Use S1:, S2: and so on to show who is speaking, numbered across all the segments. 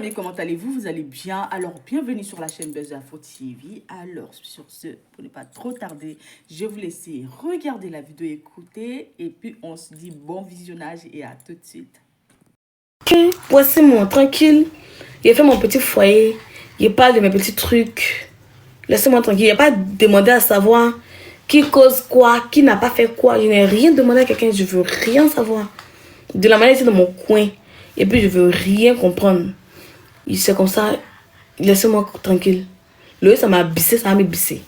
S1: abonnés, comment allez-vous? Vous allez bien? Alors, bienvenue sur la chaîne Buzz Info TV. Alors, sur ce, pour ne pas trop tarder, je vais vous laisser regarder la vidéo, écouter, et puis on se dit bon visionnage et à tout de suite.
S2: Voici moi, tranquille. J'ai fait mon petit foyer. Je parle de mes petits trucs. Laissez-moi tranquille. Il n'y a pas demandé à savoir qui cause quoi, qui n'a pas fait quoi. Je n'ai rien demandé à quelqu'un. Je veux rien savoir. De la manière ici dans mon coin. Et puis je veux rien comprendre. C'est comme ça. Laissez-moi tranquille. Le ça m'a bissé, ça m'a bissé.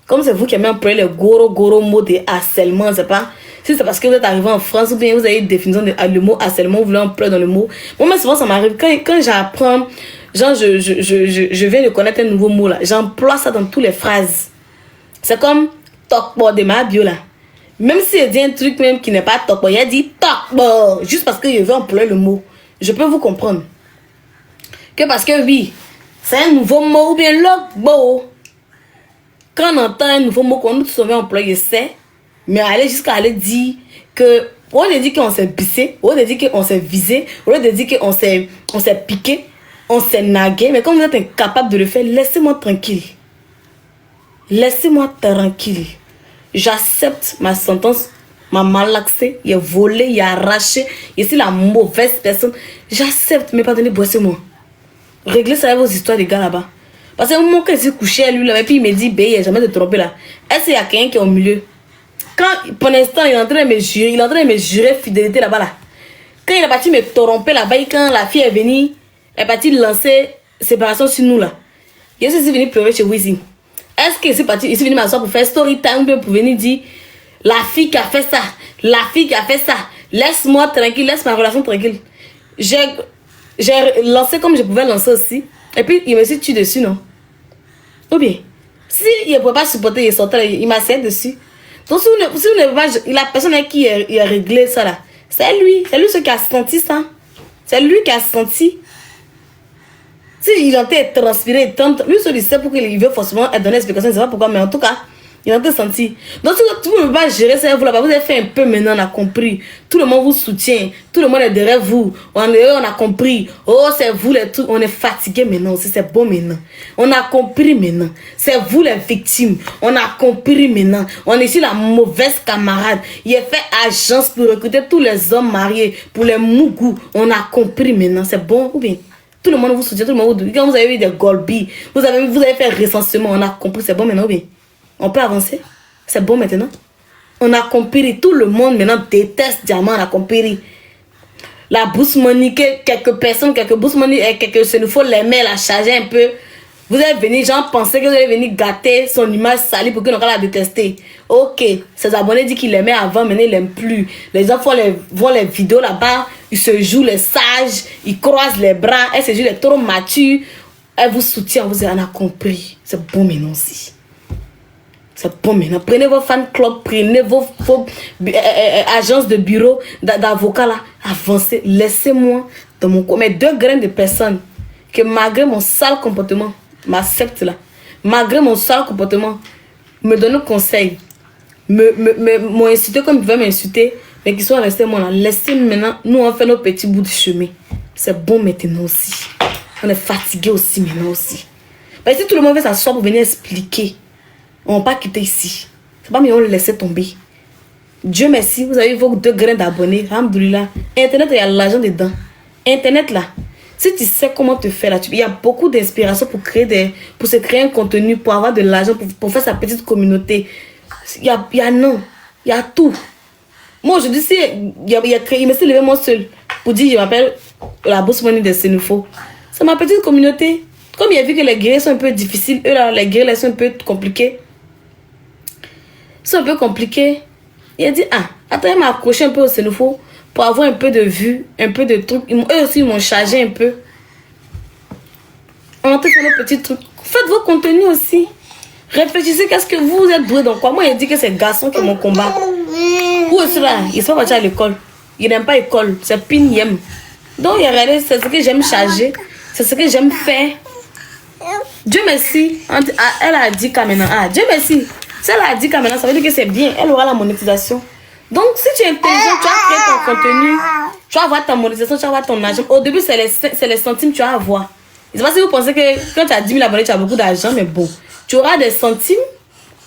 S2: Comme c'est vous qui avez employé les gros mots de harcèlement, c'est pas. Si c'est parce que vous êtes arrivé en France ou bien vous avez une définition de le mot harcèlement, vous voulez employer dans le mot. Moi, mais souvent ça m'arrive. Quand j'apprends, genre je viens de connaître un nouveau mot là, j'emploie ça dans toutes les phrases. C'est comme tokbo de ma bio là. Même si il dit un truc même qui n'est pas tokbo, il a dit tokbo. Juste parce que je veux employer le mot. Je peux vous comprendre. Que parce que oui, c'est un nouveau mot ou bien lokbo. Quand on entend un nouveau mot qu'on nous sauve employer, c'est. Mais aller jusqu'à aller dire que. On a dit qu'on s'est bissé, on a dit qu'on s'est visé, on a dit qu'on s'est piqué, on s'est nagué. Mais comme vous êtes incapable de le faire, laissez-moi tranquille. Laissez-moi tranquille. J'accepte ma sentence, m'a malaxé, il a volé, il a arraché, il est la mauvaise personne. J'accepte, mais pardonnez, boissez-moi. Réglez ça avec vos histoires de gars là-bas. Parce que au moment qu'il s'est couché à lui là, et puis il me dit, il n'y a jamais de tromper là. Est-ce qu'il y a quelqu'un qui est au milieu? Quand, pour l'instant, il est en train de me jurer fidélité là-bas là. Quand il est parti me tromper là-bas, quand la fille est venue, elle est partie lancer séparation sur nous là. Il est venu pleurer chez Wizi. Est-ce qu'il est venu m'asseoir pour faire story time, pour venir dire, la fille qui a fait ça, la fille qui a fait ça, laisse-moi tranquille, laisse ma relation tranquille. J'ai lancé comme je pouvais lancer aussi. Et puis, il me suis tué dessus, non? Ou bien, si il ne pouvait pas supporter, il sortait, il m'a serré dessus. Donc, si vous ne pouvez pas, la personne avec qui il a réglé ça là, c'est lui ce qui a senti ça. C'est lui qui a senti. Si il a été transpiré, lui seul il sait pourquoi il veut forcément donner l'explication, je ne sais pas pourquoi, mais en tout cas, il a été senti. Donc, si vous ne pouvez pas gérer ça, vous avez fait un peu maintenant, on a compris. Tout le monde vous soutient, tout le monde est derrière vous. On a compris. Oh, c'est vous les trucs, on est fatigué maintenant aussi, c'est bon maintenant. On a compris maintenant. C'est vous les victimes. On a compris maintenant. On est ici la mauvaise camarade. Il a fait agence pour recruter tous les hommes mariés, pour les mougous. On a compris maintenant, c'est bon ou bien? Tout le monde vous soutient, tout le monde vous dit. Quand vous avez eu des golbis, vous avez fait recensement, on a compris, c'est bon maintenant ou bien? On peut avancer? C'est bon maintenant? On a compris. Tout le monde maintenant déteste Diamant. On a compris. La Bourse Money, quelques personnes, quelques Bourse Money, quelques Senufo l'aimaient, la charger un peu. Vous êtes venu, gens pensaient que vous allez venir gâter son image salie pour que nous la détester. Ok, ses abonnés disent qu'il l'aimait avant, maintenant il l'aime plus. Les gens voient les vidéos là-bas, ils se jouent les sages, ils croisent les bras, elles se jouent les trop matures. Elles vous soutiennent, vous en a compris. C'est bon maintenant aussi. C'est bon maintenant. Prenez vos fan clubs, prenez vos agences de bureau, d'avocats là. Avancez. Laissez-moi dans mon coin. Mais 2 graines de personnes que malgré mon sale comportement, m'acceptent là. Malgré mon sale comportement, me donnent conseil. M'ont insulté comme ils pouvaient m'insulter. Mais qu'ils soient restés moi là. Laissez maintenant. Nous on fait nos petits bouts de chemin. C'est bon maintenant aussi. On est fatigué aussi maintenant aussi. Parce que si tout le monde veut s'asseoir pour venir expliquer. On va pas quitter ici. C'est pas mieux on le laisser tomber. Dieu merci, vous avez vos 2 grains d'abonnés. Alhamdoulilah. Internet, il y a l'argent dedans. Internet là. Si tu sais comment te faire là, il y a beaucoup d'inspiration pour se créer un contenu, pour avoir de l'argent, pour faire sa petite communauté. Il y a tout. Moi aujourd'hui, si il me s'est levé moi seul pour dire je m'appelle la Bourse Money de Senufo. C'est ma petite communauté. Comme il a vu que les guerriers sont un peu difficiles, eux là, les guerriers sont un peu compliqués. C'est un peu compliqué. Il a dit, attends, il m'a accroché un peu au Senufo pour avoir un peu de vue, un peu de trucs. Eux aussi, ils m'ont chargé un peu. On a fait nos petits trucs. Faites vos contenus aussi. Réfléchissez, qu'est-ce que vous êtes doué dans quoi? Moi, il a dit que c'est garçon qui m'ont combat. Où est-ce là? Il ne sont pas partis à l'école. Il n'aime pas l'école. C'est Pinyem. Donc, il a regardé, c'est ce que j'aime charger. C'est ce que j'aime faire. Dieu merci. Elle a dit qu'à maintenant. Dieu merci. Si elle a dit qu'à maintenant, ça veut dire que c'est bien. Elle aura la monétisation. Donc, si tu es intelligent, tu vas créer ton contenu, tu vas avoir ta monétisation, tu vas avoir ton argent. Au début, c'est les centimes que tu vas avoir. Je ne sais pas si vous pensez que quand tu as 10 000 abonnés, tu as beaucoup d'argent, mais bon, tu auras des centimes,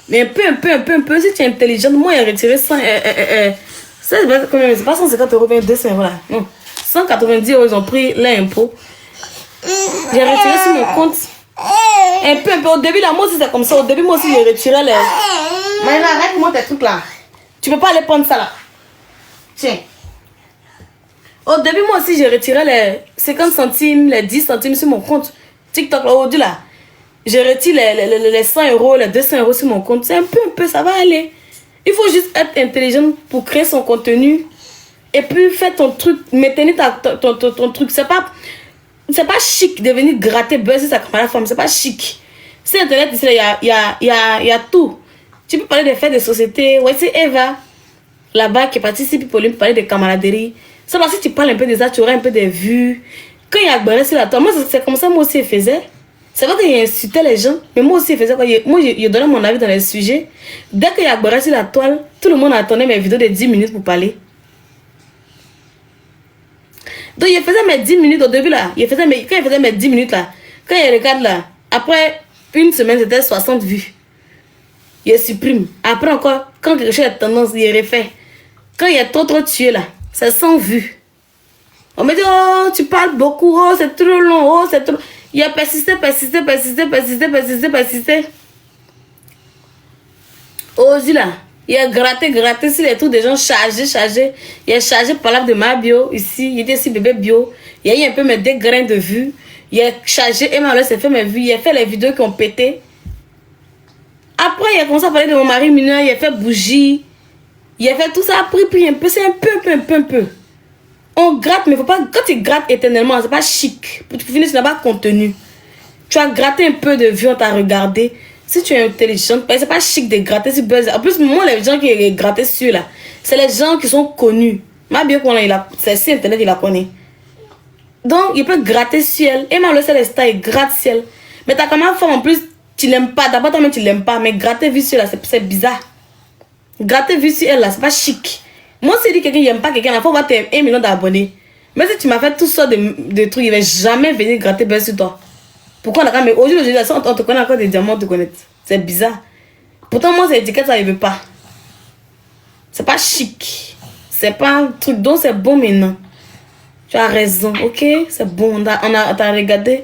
S2: mais un peu. Si tu es intelligent, moi, j'ai retiré 100, c'est pas 150 euros, 200 euros là. Non, 190 euros, ils ont pris l'impôt. J'ai retiré sur mon compte. Un peu. Au début, là, moi aussi, c'est comme ça. Au début, moi aussi, j'ai retiré les. Maintenant, arrête-moi tes trucs là. Tu peux pas aller prendre ça là. Tiens. Au début, moi aussi, j'ai retiré les 50 centimes, les 10 centimes sur mon compte. TikTok, là, aujourd'hui, là. J'ai retiré les 100 euros, les 200 euros sur mon compte. C'est un peu, ça va aller. Il faut juste être intelligent pour créer son contenu. Et puis, faire ton truc, maintenir ton truc. C'est pas chic de venir gratter, buzzer sa camarade femme. C'est pas chic. Sur Internet, il y a tout. Tu peux parler des faits de société. Ouais, c'est Eva, là-bas, qui est partie ici pour parler de camaraderie. Seulement si tu parles un peu de ça, tu auras un peu de vues. Quand il y a Akbaré sur la toile, moi, c'est comme ça, moi aussi, je faisais. C'est vrai qu'il insultait les gens, mais moi aussi, je faisais quoi. Moi, je donnais mon avis dans les sujets. Dès qu'il y a Akbaré sur la toile, tout le monde attendait mes vidéos de 10 minutes pour parler. Donc, il faisait mes 10 minutes au début, là. Quand il faisait mes 10 minutes, là, quand il regarde, là, après une semaine, c'était 60 vues. Il supprime. Après encore, quand quelque chose est tendance, il refait. Quand il y a trop tué, là, c'est 100 vues. On me dit, oh, tu parles beaucoup, oh, c'est trop long, oh, c'est trop... Il a persisté. Aujourd'hui, là, il a gratté sur les trucs des gens chargés. Il a chargé par là de ma bio, ici, il était ici, bébé bio. Il y a eu un peu mes 2 grains de vues. Il a chargé, et maintenant, s'est fait mes vues. Il a fait les vidéos qui ont pété. Après, il a commencé à parler de mon mari mineur, il a fait bougie. Il a fait tout ça, pris un peu, c'est un peu. On gratte, mais faut pas, quand tu grattes éternellement, c'est pas chic. Pour finir, tu n'as pas contenu. Tu as gratté un peu de vues, on t'a regardé. Si tu es intelligente, c'est pas chic de gratter sur buzz. En plus, moi, les gens qui grattent sur là, c'est les gens qui sont connus. Ma bien qu'on c'est sur Internet, il la connaît. Donc, il peut gratter sur elle. Et même le seul star, il gratte sur elle. Mais t'as quand même femme en plus, tu l'aimes pas. D'abord, toi-même, tu l'aimes pas. Mais gratter vu sur elle, c'est bizarre. Gratter vu sur elle, là, c'est pas chic. Moi, si dit quelqu'un n'aime pas quelqu'un, il faut avoir 1 million d'abonnés. Mais si tu m'as fait tout ça de trucs, il va jamais venir gratter buzz sur toi. Pourquoi on a quand même. Aujourd'hui, on te connaît encore des diamants, on te connaît. C'est bizarre. Pourtant, moi, cette étiquette, ça ne veut pas. C'est pas chic. C'est pas un truc dont c'est bon maintenant. Tu as raison, ok? C'est bon. T'as regardé.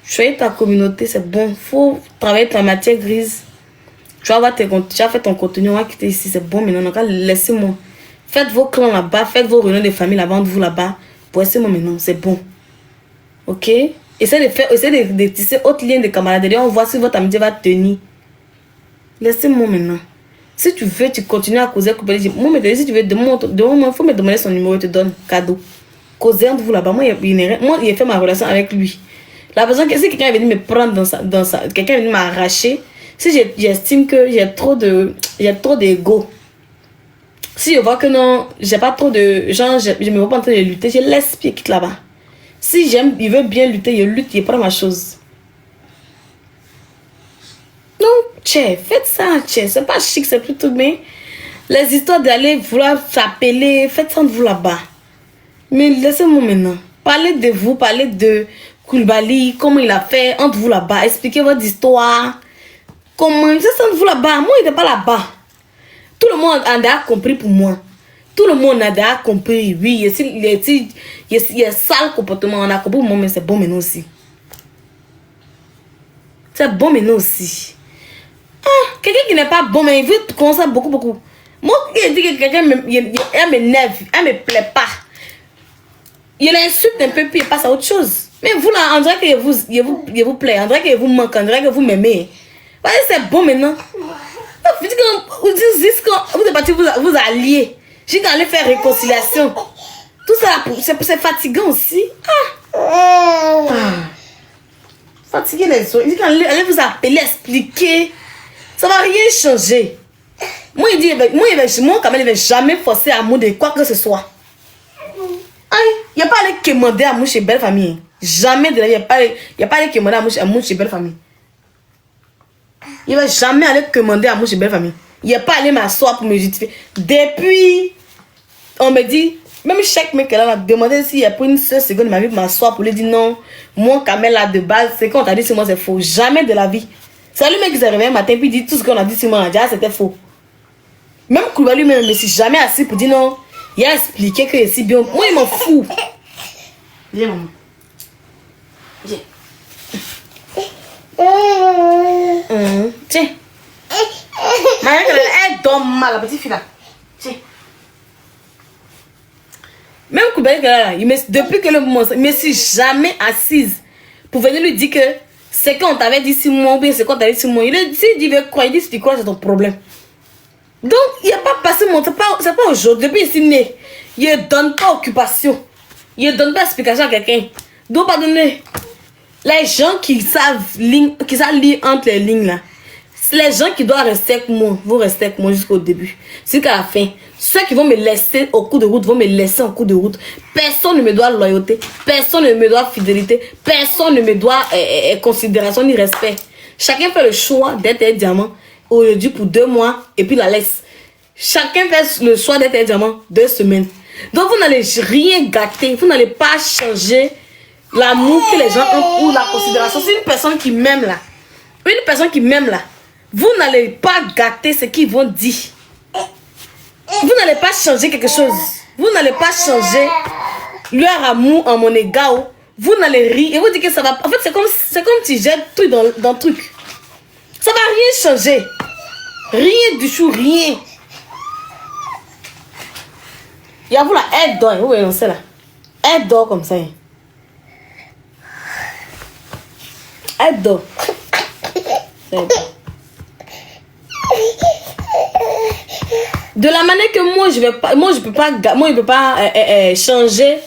S2: Choisis ta communauté, c'est bon. Faut travailler ta matière grise. Tu vas faire ton contenu, on va quitter ici, c'est bon maintenant. Donc, laissez-moi. Faites vos clans là-bas, faites vos réunions de famille là-bas, vous là-bas. Laissez-moi maintenant, c'est bon. Ok? Essayez de tisser autre lien de camaraderie. On voit si votre amitié va tenir. Laissez-moi maintenant. Si tu veux, tu continues à causer. Moi, maintenant, si tu veux, demain, il faut me demander son numéro, je te donne cadeau. Causez entre vous là-bas. Moi, il a fait ma relation avec lui. La personne, si quelqu'un est venu me prendre dans sa quelqu'un est venu m'arracher, si j'estime que j'ai trop d'ego. Si je vois que non, j'ai pas trop de gens, je me vois pas en train de lutter, je laisse puis quitte là-bas. Si il veut bien lutter, il lutte, il prend ma chose. Non, faites ça, c'est pas chic, c'est plutôt bien. Les histoires d'aller vouloir s'appeler, faites ça de vous là-bas. Mais laissez-moi maintenant. Parlez de vous, parlez de Koulibaly, comment il a fait entre vous là-bas, expliquez votre histoire. Comment, c'est ça de vous là-bas, moi il n'était pas là-bas. Tout le monde a déjà compris pour moi. Tout le monde a déjà compris. Oui, il y a sale comportement. On a compris pour moi, mais c'est bon maintenant aussi. C'est bon maintenant aussi. Ah, quelqu'un qui n'est pas bon, mais il veut commencer beaucoup. Moi, il dit que quelqu'un m'énerve, elle me plaît pas. Il l'insulte un peu, puis il passe à autre chose. Mais vous là, on dirait que vous plaît, on dirait que vous manque, on dirait que vous m'aimez. C'est bon maintenant. Vous êtes parti vous allier. J'ai allé faire réconciliation. Tout ça, c'est fatigant aussi. Fatigué les autres. Il dit qu'elle vous appeler, expliquer. Ça va rien changer. Moi, il dit, moi, quand même, il ne va jamais forcer amour de quoi que ce soit. Il n'y a pas allé commander amour chez Belle Famille. Jamais de la vie. Il n'y a pas allé commander amour chez Belle Famille. Il ne va jamais aller commander amour chez Belle Famille. Il n'est pas allé m'asseoir pour me justifier. Depuis on me dit, même chaque mec elle a demandé s'il y a pour une seule seconde de ma vie pour m'asseoir pour lui dire non, moi, Kamel, là, de base, c'est qu'on t'a dit sur moi, c'est faux. Jamais de la vie. C'est le mec qui s'est réveillé un matin, puis il dit tout ce qu'on a dit sur moi, déjà, c'était faux. Même Koulibaly lui-même, je me suis jamais assis pour dire non. Il a expliqué que c'est bien. Moi, il m'en fout. Viens, maman. Viens. Tiens. Maman, elle dort mal, la petite fille là. Tiens. Même Koulibaly, depuis que le moment, je ne me suis jamais assise pour venir lui dire que c'est qu'on t'avait dit 6 mois ou bien c'est qu'on t'avait dit 6 mois. Il dit, il veut quoi? Il dit, si tu crois, c'est ton problème. Donc, il n'y a pas passé mon temps, c'est pas aujourd'hui, depuis qu'il est né. Il ne donne pas occupation. Il ne donne pas explication à quelqu'un. Donc, pardonnez. Les gens qui savent lire entre les lignes là, c'est les gens qui doivent rester avec moi, vont rester avec moi jusqu'au début. Jusqu'à la fin. Ceux qui vont me laisser au cours de route vont me laisser en cours de route. Personne ne me doit loyauté, personne ne me doit fidélité, personne ne me doit considération ni respect. Chacun fait le choix d'être un diamant aujourd'hui pour 2 mois et puis la laisse. Chacun fait le choix d'être un diamant 2 semaines. Donc vous n'allez rien gâter, vous n'allez pas changer l'amour que les gens ont ou la considération. C'est une personne qui m'aime là. Une personne qui m'aime là. Vous n'allez pas gâter ce qu'ils vont dire. Vous n'allez pas changer quelque chose. Vous n'allez pas changer leur amour en mon égard. Vous n'allez rire. Et vous dites que ça va. En fait, c'est comme si j'ai tout dans le truc. Ça va rien changer. Rien du tout, rien. Il y a vous là, elle dort. Vous voyez, c'est là. Elle dort comme ça. Elle dort. De la manière que moi je peux pas changer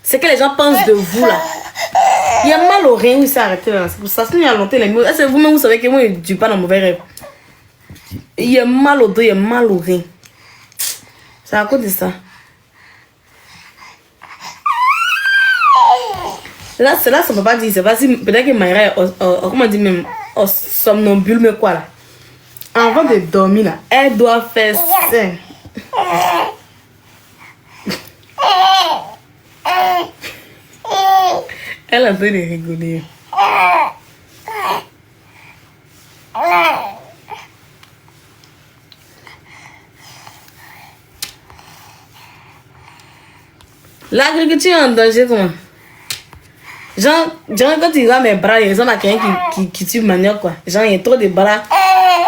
S2: ce que les gens pensent de vous là. Il y a mal au rein où il s'est arrêté là. C'est pour ça qu'il y a longtemps les mots. Est-ce que vous-même vous savez que moi je ne suis pas dans mauvais rêve. Il y a mal au dos, il y a mal au rein. C'est à cause de ça. Là, ça ne peut pas dire. C'est pas si peut-être que Maïra est comment dire même somnambule mais quoi là. Avant de dormir là, elle doit faire ça. Elle a besoin de rigoler. L'agriculture est en danger comment? Genre, quand tu vois mes bras, il y a quelqu'un qui tue manioc quoi. Genre, il y a trop de bras.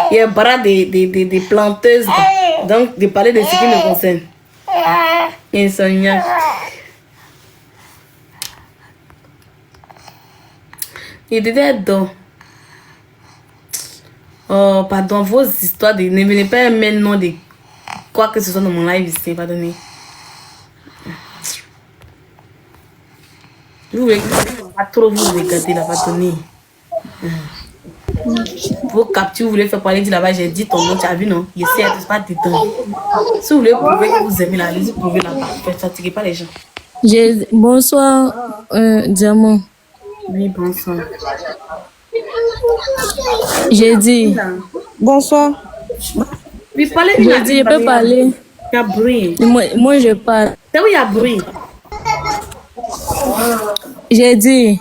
S2: Il y a bras des planteuses. Quoi. Donc, de parler de ce qui me concerne. Insomniaque. Il était dedans. Oh, pardon, vos histoires de... Ne venez pas mettre le nom de quoi que ce soit dans mon live ici, pardonnez. Vous voulez pas trop vous regarder là, pardonnez. Vos captures, vous voulez faire parler de là-bas, j'ai dit ton nom, tu as vu non? Je sais, c'est pas dedans. Si vous voulez prouver que vous aimez là, allez-y prouver là-bas. Ne fatiguez pas les gens.
S3: Bonsoir, Diamant.
S2: Oui, bonsoir.
S3: J'ai dit. Bonsoir.
S2: Oui, parlez.
S3: J'ai dit, je peux parler.
S2: Il y a bruit.
S3: Moi, je parle.
S2: C'est où il y a bruit?
S3: J'ai dit,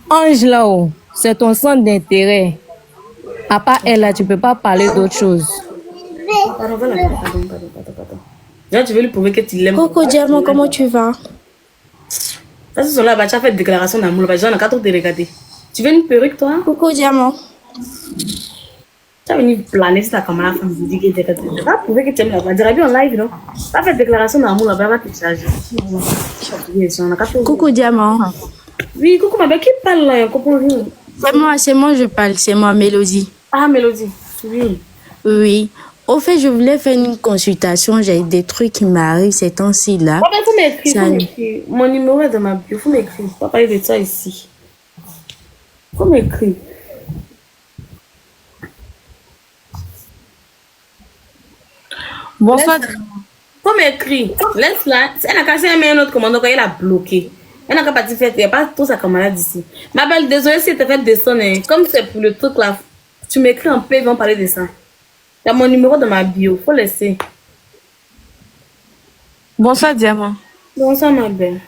S3: Ange là-haut, c'est ton centre d'intérêt. À part elle là, tu peux pas parler d'autre chose.
S2: Pardon. Là, tu veux lui prouver que tu l'aimes.
S4: Coucou Diamant, comment tu vas?
S2: Ça, ce sont là, tu as fait une déclaration d'amour. J'en ai qu'à te regarder. Tu veux une perruque, toi?
S4: Coucou Diamant.
S2: Tu as venu planer sur ta caméra, femme, vous dit que tu vas prouver que tu aimes là-bas. Dirais bien en live, non? Tu as fait une déclaration d'amour là-bas, va te charger.
S4: Coucou Diamant.
S2: Oui, coucou, ma belle, qui parle là? Je comprends rien.
S4: C'est moi, je parle, c'est moi, Mélodie.
S2: Ah, Mélodie, oui.
S4: Oui. Au fait, je voulais faire une consultation. J'ai des trucs qui m'arrivent ces temps-ci là.
S2: Ah, ben, faut m'écrire. Mon numéro est dans ma bio. Faut m'écrire. Faut pas parler de ça ici. Faut m'écrire.
S3: Bonsoir.
S2: Faut m'écrire. Laisse-la. Elle n'a qu'à faire un autre commandant quand elle a bloqué. Elle n'a qu'à partir faire. Il n'y a pas tout sa camarade ici. Ma belle, désolée si elle t'a fait descendre. Hein. Comme c'est pour le truc là, tu m'écris en paix, ils vont parler de ça. Il y a mon numéro dans ma bio. Faut laisser.
S3: Bonsoir.
S2: Faut m'écrire. Laisse-la. Elle n'a qu'à faire un autre commandant quand elle a bloqué. Elle n'a qu'à partir faire. Il n'y a pas tout sa camarade ici. Ma belle, désolée si elle t'a fait descendre. Comme c'est pour le truc là, tu m'écris en paix, ils vont parler de ça. Il y a mon numéro dans ma bio. Faut laisser.
S3: Bonsoir, Diamant.
S2: Bonsoir, ma belle.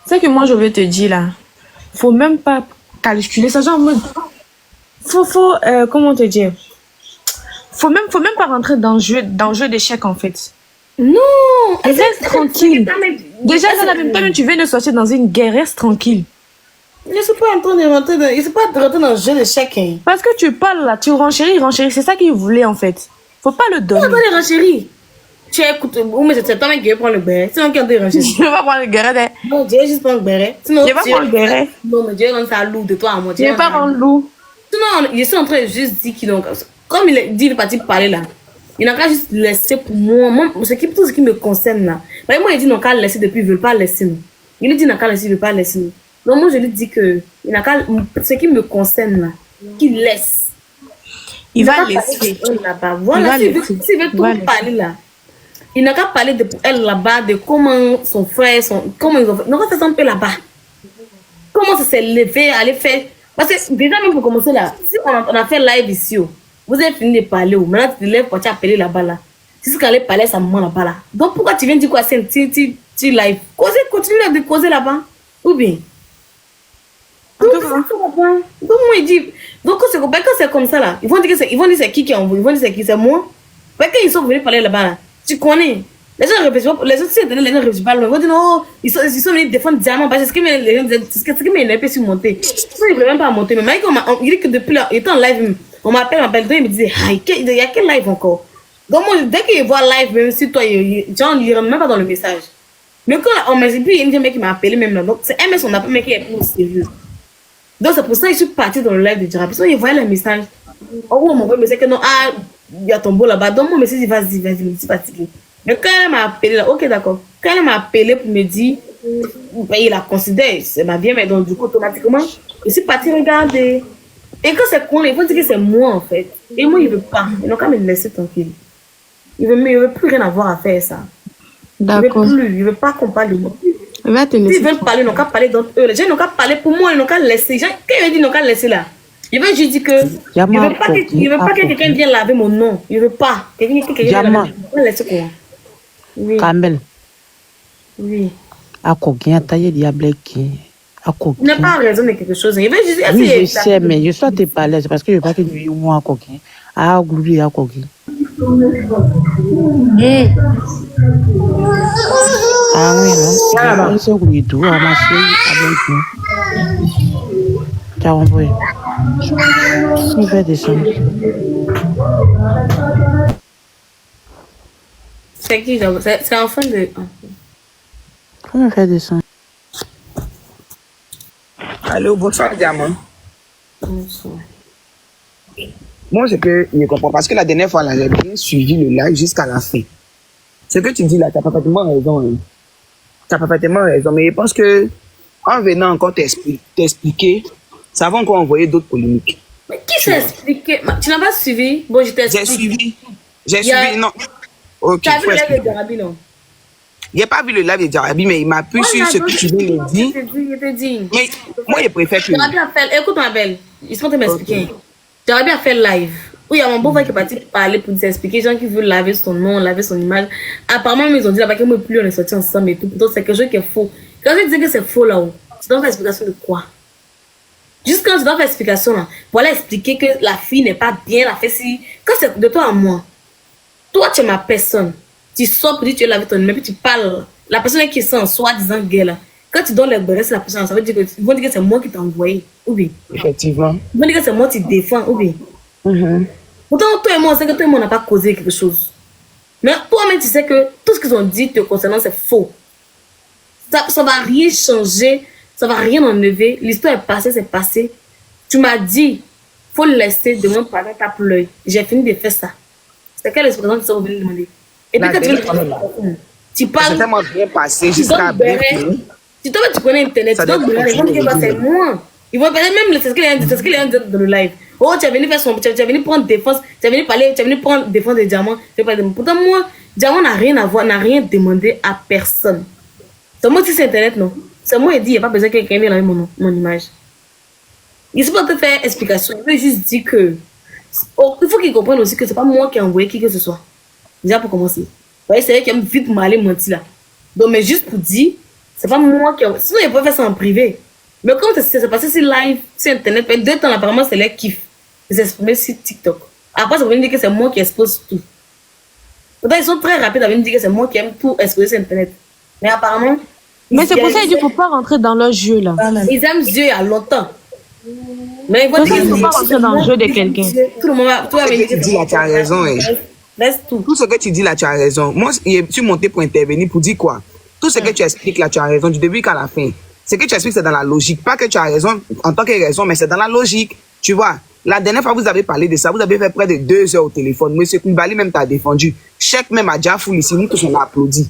S3: C'est que moi, je veux te dire là, faut même pas calculer ça. Genre, en mode, comment te dire? Faut même pas rentrer dans le jeu d'échecs en fait.
S2: Non,
S3: Reste tranquille. Déjà, là, même toi, tu viens de sortir dans une guerre, reste tranquille.
S2: Je suis pas en train de rentrer dans, je suis pas en train de rentrer dans le jeu de chacun.
S3: Parce que tu parles là, tu renchéris, c'est ça qu'il voulait en fait. Faut pas le donner.
S2: Attends, les renchéris. Tu écoutes, ou mais c'est toi qui prend le béret. C'est moi qui en train de renchérir.
S3: Je vais pas prendre le guéret.
S2: Non, Dieu juste prendre le béret. Sinon,
S3: Je vais pas prendre le béret.
S2: Non, mais Dieu rend ça lourd de toi à moi.
S3: Je vais pas prendre loup.
S2: Sinon, je suis en train de juste dire qu'il comme il dit, il est parti parler là. Il n'a qu'à juste laisser pour moi. Tout ce qui me concerne là. Mais moi, il dit, non, qu'à laisser depuis, il veut pas laisser nous. Il lui dit, n'a qu'à laisser, il veut pas laisser nous. Donc, moi, je lui dis que, il n'a qu'à, ce qui me concerne là, qu'il laisse.
S3: Il va laisser.
S2: Là-bas. Voilà, s'il veut tout parler là. Il n'a qu'à parler de elle là-bas, de comment son frère, comment ils ont fait. Non, on fait un peu là-bas. Comment ça s'est levé, aller faire. Parce que déjà, même pour commencer là, si on a fait live ici, vous avez fini de parler, maintenant tu te lèves pour t'appeler là-bas là. Si c'est quand elle parlait, ça moment là-bas là. Donc pourquoi tu viens dire quoi, c'est un petit live? Continue de causer là-bas. Ou bien? Donc moi, il dit, donc quand c'est comme ça là, ils vont dire que c'est qui a envoyé, ils vont dire c'est qui, c'est moi. Parce qu'ils sont venus parler là-bas là, tu connais. Les gens ne réfléchissent pas, les autres, les gens ne réfléchissent pas, ils vont dire non, ils sont venus défendre Diamant, parce que c'est ce qui m'a énervé sur monter. Ils ne voulaient même pas monter, mais il dit que depuis là, il était en live, on m'appelle, il me disait, ah, il y a quel live encore? Donc moi, dès qu'il voit live, même si toi, il ne rentre même pas dans le message. Mais quand on m'a dit, puis il y a un mec qui m'a appelé même là, donc c'est un mec, on appelle, mais qui est plus sérieux. Donc c'est pour ça que je suis partie dans le live de Djara. Parce qu'il voyait le message. Oh, mon frère me disait que non, ah, il y a ton beau là-bas. Donc mon message, vas-y, je suis fatiguée. Mais quand elle m'a appelé là, ok, d'accord. Quand elle m'a appelé pour me dire, ben, il la considère, c'est ma vieille, mais donc du coup, automatiquement, je suis partie regarder. Et quand c'est con, il faut dire que c'est moi en fait. Et moi, il veut pas. Il n'a qu'à me laisser tranquille. Il veut plus rien avoir à faire ça.
S3: D'accord.
S2: Il veut pas qu'on parle de moi.
S3: Va te laisser.
S2: S'ils veulent parler, ils n'ont qu'à parler d'entre eux. Les gens n'ont qu'à parler pour moi, ils n'ont qu'à laisser. Quand il dit ils n'ont qu'à laisser là, il veut juste dire que il ne veut pas que quelqu'un vienne laver mon nom. Il ne veut pas. Quelqu'un vienne laver. Il va laisser quoi? Oui.
S5: Kamel.
S2: Oui.
S5: Akogi, taillé diable qui. Akogi.
S2: Il n'a pas raison de quelque chose. Il veut juste dire.
S5: Oui, je sais, mais je suis à tes palais. C'est parce que je ne veux pas que tu aies moi Akogi. Ah, Gloubi, Akogi. Ah oui, non. Je sais où il est tout. Ah, ma chérie, avec nous. Tu as compris. Je vais descendre.
S2: C'est qui? C'est un fan de.
S5: Comment faire descendre?
S6: Allô, bonsoir Diamant.
S2: Bonsoir.
S6: Moi, ce que je comprends, parce que la dernière fois, là, j'ai bien suivi le live jusqu'à la fin. Ce que tu dis là, tu as parfaitement raison. Hein. Tu as parfaitement raison, mais je pense que en venant encore t'expliquer, ça va encore envoyer d'autres polémiques.
S2: Mais qui s'est expliqué? Tu n'as pas suivi? Bon, je t'ai expliqué.
S6: J'ai suivi, non. Ok,
S2: tu as vu le live de Djarabi, non?
S6: Je n'ai pas vu le live de Djarabi, mais il m'a pu sur ce que tu viens de dire.
S2: Je te dis.
S6: Mais moi, je préfère que.
S2: Djarabi a fait. Écoute, ma belle, ils sont en train de m'expliquer. Djarabi a fait live. Oui, il y a mon beau-frère qui est parti parler pour s'expliquer. Les gens qui veulent laver son nom, laver son image. Apparemment, ils ont dit là-bas que moi plus on est sortis ensemble et tout. Donc, c'est quelque chose qui est faux. Quand je dis que c'est faux là-haut, tu dois faire explication de quoi? Juste quand tu dois faire explication là, voilà expliquer que la fille n'est pas bien, la fait si. Quand c'est de toi à moi, toi tu es ma personne. Tu sors pour dire que tu es lavé ton image, puis tu parles. La personne qui est en soi-disant guerre là. Quand tu donnes les bérets, c'est la personne, ça veut dire que ils vont dire que c'est moi qui t'ai envoyé. Ou bien.
S6: Effectivement.
S2: Ils vont dire que c'est moi qui te défends. Ou bien. Pourtant, toi et moi, on sait que toi et moi, on n'a pas causé quelque chose. Mais toi-même, tu sais que tout ce qu'ils ont dit te concernant, c'est faux. Ça ne va rien changer, ça ne va rien enlever. L'histoire est passée, c'est passé. Tu m'as dit, il faut le laisser, demain, pardon, tape l'œil. J'ai fini de faire ça. C'est quelle expression que tu vas venir demander? Et puis, quand tu parles.
S6: C'est tellement bien passé jusqu'à bien fini.
S2: Si toi, tu connais Internet, tu dois ils vont dire que c'est moi. Ils vont parler même, c'est ce qu'il a dit dans le live. Oh, tu es venu faire tu es venu prendre défense, tu es venu parler, tu es venu prendre défense de Diamant. Pourtant, moi, Diamant n'a rien à voir, n'a rien demandé à personne. C'est moi qui c'est Internet, non? C'est moi qui dit, il n'y a pas besoin que quelqu'un vienne laver mon image. Il ne peut pas te faire explication. Il veut juste dire que. Oh, il faut qu'il comprenne aussi que ce n'est pas moi qui ai envoyé qui que ce soit. Déjà pour commencer. Vous voyez, c'est vrai qu'il a vite mal menti là. Donc, mais juste pour dire, c'est pas moi qui... Sinon, ils peuvent faire ça en privé. Mais quand c'est passé sur live, sur Internet, 2 temps, apparemment, c'est leur kiff. Ils s'exprimer sur TikTok. Après, ça veut dire que c'est moi qui expose tout. Donc, ils sont très rapides à venir dire que c'est moi qui aime tout exposer sur Internet. Mais apparemment...
S3: Mais c'est pour ça qu'il ne faut pas rentrer dans leur jeu, là.
S2: Ils aiment Dieu il y a longtemps. Mais ils vont
S3: dire qu'il ne faut pas rentrer dans le jeu de quelqu'un.
S2: Tout le monde va...
S6: Tout ce que tu dis là, tu as raison.
S2: Laisse tout.
S6: Tout ce que tu dis là, tu as raison. Moi, je suis monté pour intervenir pour dire quoi? Tout ce que tu expliques là, tu as raison du début qu'à la fin. Ce que tu expliques, c'est dans la logique. Pas que tu as raison en tant que raison, mais c'est dans la logique. Tu vois, la dernière fois, vous avez parlé de ça. Vous avez fait près de 2 heures au téléphone. Monsieur Koulibaly même t'a défendu. Chèque même a déjà foulé ici. Nous tous, on a applaudi.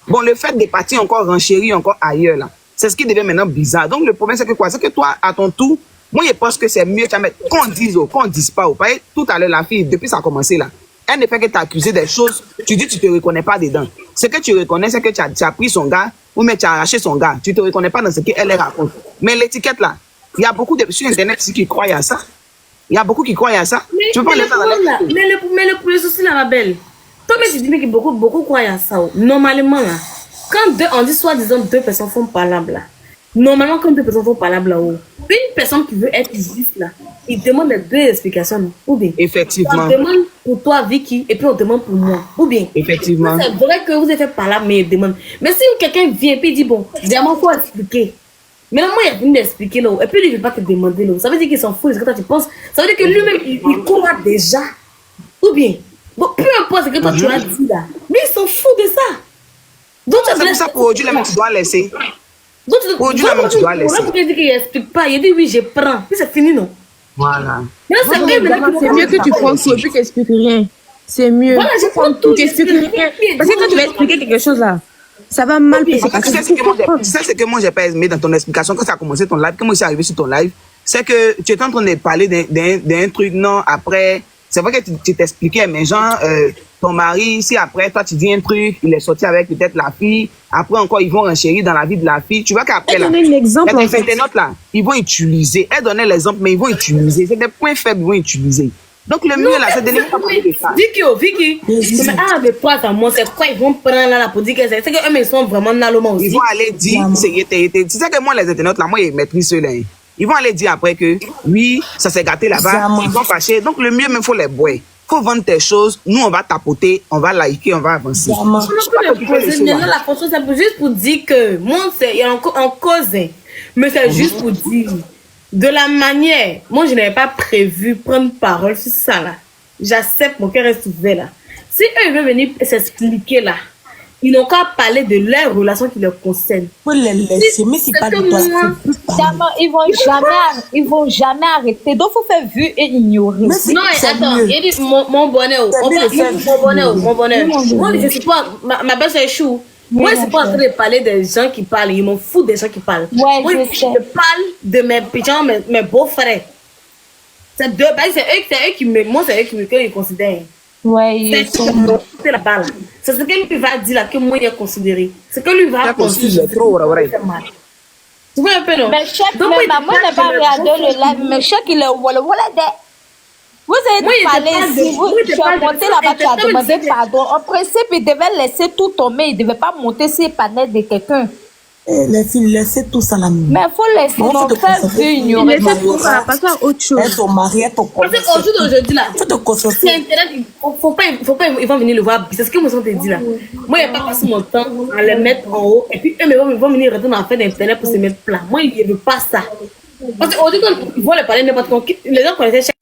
S6: Bon, le fait de partir encore renchérir encore ailleurs, là, c'est ce qui devient maintenant bizarre. Donc, le problème, c'est que quoi? C'est que toi, à ton tour, moi, je pense que c'est mieux qu'on dise ou qu'on dise pas. Tout à l'heure, la fille, depuis ça a commencé là, elle ne fait que t'accuser des choses. Tu dis que tu te reconnais pas dedans. Ce que tu reconnais, c'est que tu as pris son gars ou mais tu as arraché son gars. Tu te reconnais pas dans ce qu'elle raconte. Mais l'étiquette là, il y a beaucoup de sur Internet qui croient à ça. Il y a beaucoup qui croient à ça.
S2: Mais,
S6: tu peux pas le faire dans
S2: mais le souci là, ma belle. Toi, mais tu dis que beaucoup croient à ça. Normalement, là, quand on dit soi-disant 2 personnes font parlable là, normalement, quand 2 personnes font parlable là, une personne qui veut être juste là, il demande 2 explications. Non? Ou bien,
S6: effectivement.
S2: On demande pour toi, Vicky, et puis on demande pour moi. Ou bien,
S6: effectivement.
S2: C'est vrai que vous avez fait parlable, mais il demande. Mais si quelqu'un vient et puis il dit, bon, vraiment, il faut expliquer. Mais là, moi, il a venu d'expliquer là, et puis lui, il ne veut pas te demander là. Ça veut dire qu'il s'en fout de ce que toi tu penses. Ça veut dire que lui-même, il croit déjà. Ou bien, bon, peu importe ce que toi tu as dit là, lui, il s'en fout de ça.
S6: Donc, c'est pour ça pour aujourd'hui, là, tu dois laisser.
S2: Donc,
S6: aujourd'hui, là, tu dois laisser.
S2: Pour dire qu'il n'explique pas, il dit oui, je prends. Puis c'est fini, non?
S6: Voilà.
S3: C'est mieux que tu prends tout et puis tu n'expliques rien. C'est mieux.
S2: Voilà, je prends tout.
S3: Tu n'expliques rien. Parce que quand tu vas expliquer quelque chose là, ça va mal passer.
S6: Tu sais ce que moi j'ai pas aimé dans ton explication quand ça a commencé ton live, quand moi je suis arrivé sur ton live, c'est que tu étais en train de parler d'un truc, non, après, c'est vrai que tu t'expliquais, mais genre, ton mari, si après, toi tu dis un truc, il est sorti avec peut-être la fille, après encore ils vont renchérir dans la vie de la fille, tu vois qu'après là, les internautes là, ils vont utiliser, elle donnait l'exemple, mais ils vont utiliser, c'est des points faibles, ils vont utiliser. Donc le mieux là, c'est de ne pas parler de ça.
S2: Vicky, mais pas à moi, c'est quoi ils vont prendre là pour dire que c'est qu'eux ils sont vraiment naloma aussi.
S6: Ils vont aller dire, tu sais que moi les internautes là, moi ils maîtrisent ceux-là. Ils vont aller dire après que oui, ça s'est gâté là-bas, ils vont fâcher. Donc le mieux, même faut les boire. Faut vendre tes choses, nous on va tapoter, on va liker, on va avancer.
S2: La fonction c'est juste pour dire que moi c'est en cause, mais c'est juste pour dire de la manière, moi je n'avais pas prévu prendre parole sur ça là. J'accepte, mon cœur reste ouvert là. Si eux veulent venir s'expliquer là, ils n'ont qu'à parler de leurs relations qui leur concernent.
S7: Faut les laisser, mais c'est pas de toi. Ils vont jamais arrêter. Donc faut faire vu et ignorer.
S2: Non, attends, il dit mon bonheur, mon bonheur. Moi je suis pas, ma belle c'est chou. Moi, je ne suis pas en train de parler des gens qui parlent. Ils m'en foutent des gens qui parlent.
S7: Ouais,
S2: moi, je parle de mes beaux-frères. C'est eux qui me... Moi, c'est eux qui me considèrent.
S7: Ouais,
S2: c'est la balle. C'est ce que lui va dire là, que moi, il a considéré. C'est que lui va considérer. Tu vois un peu, non?
S7: Mais chaque moi, je n'ai pas regardé le live, mais chaque il est... Vous avez parlé ici, tu as monté là-bas, tu as demandé pardon. En principe, il devait laisser tout tomber, il ne devait pas monter sur les panneaux de quelqu'un.
S5: Les filles, laissez tout ça là.
S7: Mais il faut laisser, non, faire vu, ignorer.
S3: Laissez tout ça, passer à autre chose.
S5: Ton mari, ton
S2: parce qu'aujourd'hui là,
S5: faut te concentrer.
S2: C'est Internet, faut pas, ils vont venir le voir. C'est ce que moi, je te dis là. Moi, il n'y a pas passé mon temps à les mettre en haut, et puis eux, ils vont venir retourner en fait d'Internet pour se mettre plat. Moi, il ne veut pas ça. Parce qu'aujourd'hui, quand ils vont les parler n'importe quoi, les gens connaissaient chaque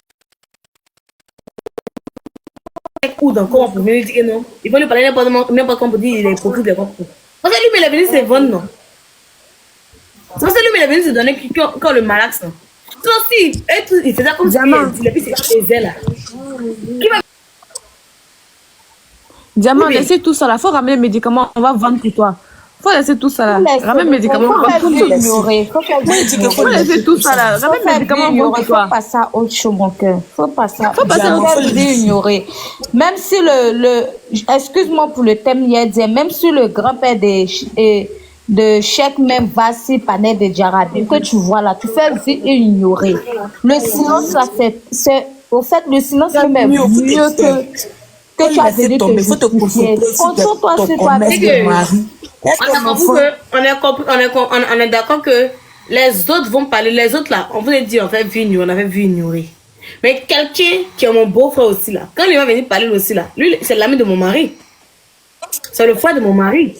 S2: coup d'encore pour venir dire que non. Ils vont lui parler n'importe quoi pour dire qu'il est hypocrite. Parce que lui, il est venu se vendre, non. C'est parce que lui, il est venu se donner quand le malax, non. Sinon, si, il faisait comme ça, il faisait là.
S3: Diamant, laissez tout ça là. Faut ramener les médicaments, on va vendre pour toi. Faut laisser tout ça là. Ramène les médicaments, on va tout
S7: ignorer.
S3: Faut laisser tout ça là. Ramène les médicaments, on va pour toi.
S7: Faut passer à autre chose, mon cœur. Faut passer à autre chose. Ignorer. Même si excuse-moi pour le thème, il y a dit, même si le grand-père de Cheikh même va si panel de Djarabi, que tu vois là, tu fais vite et ignorer. Le silence là, c'est, au fait, le silence c'est même mieux que... que tu as venu te
S5: tomber, faut te
S7: justifier.
S5: concentrer sur
S7: Concentre-toi
S5: ton
S7: sur toi.
S5: commerce de mari.
S2: On est d'accord que les autres vont parler. Les autres là, on vous a dit, on avait vu ignorer. Mais quelqu'un qui est mon beau-frère aussi là, quand il va venir parler aussi là, lui, c'est l'ami de mon mari. C'est le frère de mon mari.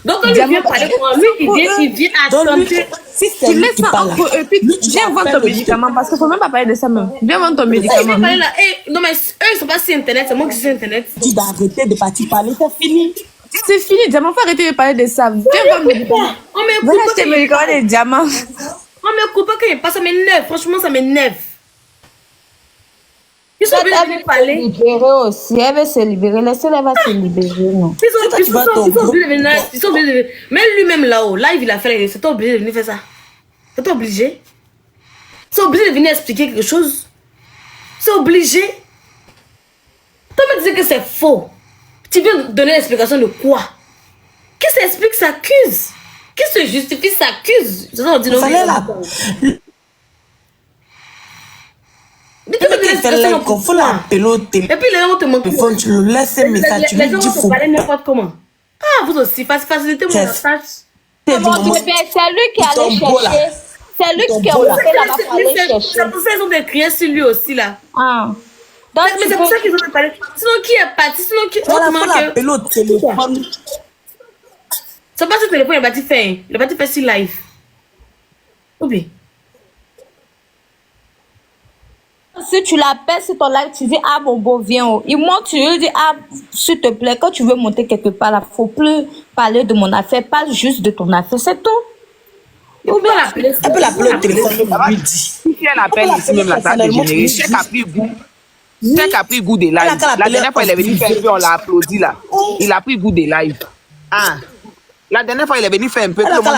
S2: Donc quand il vient parler pour lui, il vient attenter.
S5: Si c'est
S7: Tu
S5: lui
S7: mets
S5: qui
S7: ça
S5: parle
S7: entre eux, puis viens vendre ton médicament, parce qu'il ne faut même pas parler de ça même. Viens vendre ton
S2: Il
S7: médicament.
S2: vient parler là. Non mais eux, ils sont pas sur internet, c'est moi qui suis sur internet.
S5: dit d'arrêter de partir parler, c'est fini.
S7: C'est fini, diamant, faut arrêter de parler de ça. Viens vendre le médicament.
S2: On me
S7: Va
S2: coupe
S7: acheter
S2: quand
S7: le médicament des diamants.
S2: on me coupe quand il passe, ça m'énerve. Franchement, ça m'énerve. Ils sont obligés de venir
S7: Se
S2: parler.
S7: libérer aussi, elle veut se libérer. Laissez-la, elle va se libérer. Non.
S2: Ils sont obligés de venir. Ils sont obligés de venir. Même lui-même là-haut, live, il a fait. C'est obligé de venir faire ça. C'est obligé. C'est obligé de venir expliquer quelque chose. C'est obligé. Toi, me disais que c'est faux. Tu viens donner l'explication de quoi? Qui s'explique s'accuse? Qui se justifie s'accuse? C'est ça, on dit non.
S5: Fallait là.
S2: Mais tu veux donner l'explication de
S5: Faut l'appeler au
S2: Et puis les gens te manquent.
S5: téléphone, tu le laisses un message, tu
S2: Les
S5: lui
S2: gens
S5: dis
S2: vont te
S5: faut.
S2: parler n'importe comment. Ah, vous aussi, facilitez mon
S5: Yes.
S2: message.
S7: C'est lui qui allait
S5: Ils sont beaux, là.
S7: chercher. C'est lui qui est
S5: beaux, là.
S7: monté là-bas pour aller
S2: C'est
S7: chercher.
S2: pour ça qu'ils ont des crières sur lui aussi là.
S7: Ah. Donc,
S2: Mais c'est pour ça qu'ils ont parlé. Sinon, qui est parti? Sinon, qui
S5: Voilà, faut
S2: autrement que.
S5: l'appeler au téléphone.
S2: C'est pas ce téléphone, il a battu faire. Il a battu faire sur live. Ou bien.
S7: si tu l'appelles sur ton live, tu dis, ah, mon beau, viens. Oh. Il monte, tu lui dis, ah, s'il te plaît, quand tu veux monter quelque part, là, faut plus parler de mon affaire, parle juste de ton affaire, c'est tout.
S2: Ou bien l'appeler.
S5: Elle peut l'appeler au téléphone, elle lui dit.
S6: Si elle appelle ici même la salle de générique, Cheikh a pris goût. Cheikh a pris goût des lives. La dernière fois, il est venu faire un peu, on l'a applaudi là. Il a pris goût des lives. Ah. La dernière fois, il est venu faire un peu, tout le monde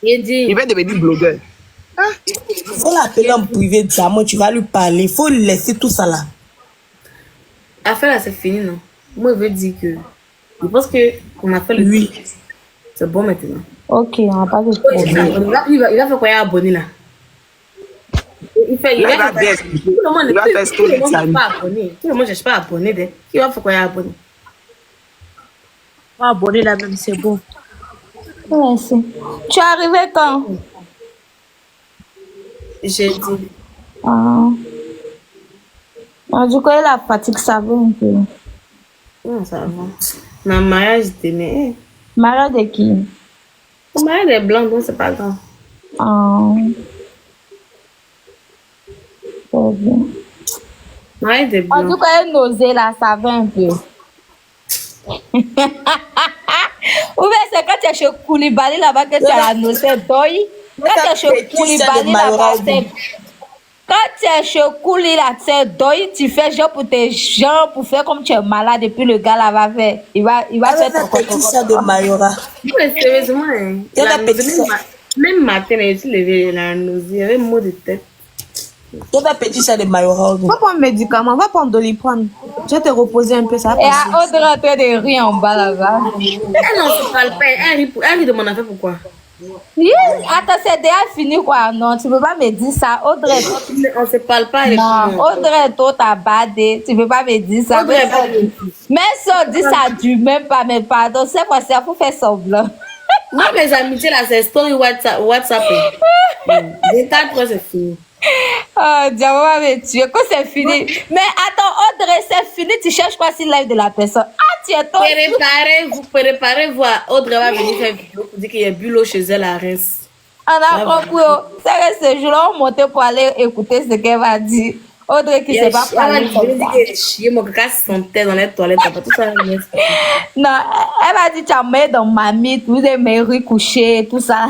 S6: dit, il va devenir blogueur.
S5: Faut l'appeler en privé, diamant, tu vas lui parler. Il faut laisser tout ça là.
S2: Affaire là, c'est fini, non? Moi, je veux dire que. Je pense qu'on a fait le.
S5: Oui.
S2: C'est bon maintenant.
S7: Ok, on n'a pas de problème.
S2: Il va faire quoi, il est abonné là? Il va faire. Tout le monde n'est pas abonné. Tout le monde ne cherche pas abonné. Il va faire quoi, il est abonné?
S3: Pas abonné là même, c'est bon.
S7: Merci. Tu es arrivé quand?
S2: J'ai dit.
S7: Ah. Du coup, la fatigue, ça va un peu.
S2: Non, ça va. Ma mariage était né.
S7: Malade de qui?
S2: Le mariage est blanc, donc c'est pas grave.
S7: Ah. C'est bien.
S2: Mariage est
S7: En
S2: blanc.
S7: tout cas, elle nausée là, ça va un peu. Ou bien c'est quand tu es chez Koulibaly là-bas que tu as la nausée d'oeil. Quand tu es chez Koulibaly là-bas, c'est... Quand tu es chez Kouli là, c'est d'oeil, tu fais genre pour tes jambes, pour faire comme tu es malade, et puis le gars là va faire. Il va faire ton
S5: Petit chat de Mayora.
S2: Mais sérieusement, hein,
S5: Il y a
S2: la
S5: la
S2: nausée,
S5: petite
S2: même matin, je suis levée, la nausée, il y avait un mot de tête.
S5: Il y a un petit chat de Mayora.
S3: Va prendre un médicament, va prendre Doliprane. Je vais te reposer un peu, ça va
S7: Et
S3: passer.
S7: à Audrey en train de rire en bas là-bas.
S2: Elle n'en se parle pas, elle rit de mon affaire, pourquoi?
S7: Oui, attends, c'est déjà fini quoi. Non, tu peux pas me dire ça. Audrey,
S2: On se parle pas avec
S7: non,
S2: moi.
S7: Audrey, toi, t'as badé. Tu peux pas me dire ça.
S2: Audrey,
S7: Mais si on dit ça dure même pas, mais pardon, c'est quoi ça? Faut faire semblant.
S2: moi, mes amitiés là, c'est story WhatsApp. Des 4 heures, c'est fini.
S7: Oh, diable, va me tuer. Quand c'est fini. Mais attends, Audrey, c'est fini. Tu cherches quoi sur live de la personne? Ah, tu es ton.
S2: Préparez-vous à Audrey va venir faire une vidéo pour dire qu'il y a bu l'eau chez elle à Reims.
S7: On a compris. Oh. C'est que ce jour-là, on montait pour aller écouter ce qu'elle va dire. Audrey qui ne sait pas parler comme ça.
S2: Elle chier, mon caca se sentait dans les toilettes. Pas tout ça.
S7: Non, elle m'a dit, tu as mis dans ma mythe, vous avez mes rues couchées, tout ça.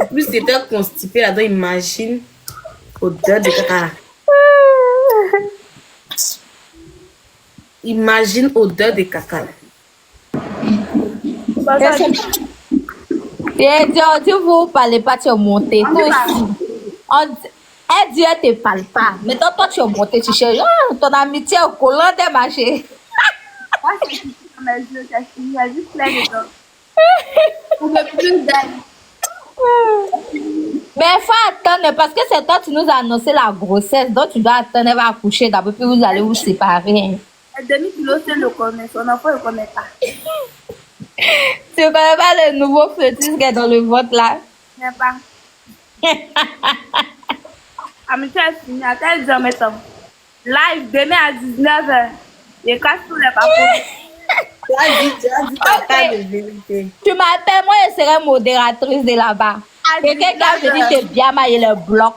S2: En plus, c'était constipé là-dedans, imagine. Odeur de caca. Imagine odeur de caca.
S7: Et elle dit, on dit, vous ne parlez pas, tu es monté. Toi aussi. Elle dit, elle ne te parle pas. Mais toi, tu es monté, tu cherches. Ah, ton amitié au collant des marchés.
S8: Moi, c'est fini dans mes yeux, c'est fini, il y a juste plein de dents. Pour ne plus d'elle.
S7: Mais il faut attendre, parce que c'est toi, tu nous as annoncé la grossesse. Donc, tu dois attendre, elle va accoucher d'abord, puis vous allez vous séparer.
S8: Un demi-kilo, c'est le connaît. Son enfant ne connaît pas.
S7: Tu connais pas le nouveau fœtus qui est dans le ventre là?
S8: Je ne sais pas. Amitié est finie. À tel jour maintenant. Live demain à 19h. Je casse tous les papiers.
S2: Tu as dit ta de vérité.
S7: Tu m'appelles, moi je serai modératrice de là-bas. Quelqu'un qui a dit que bien mailler le bloc.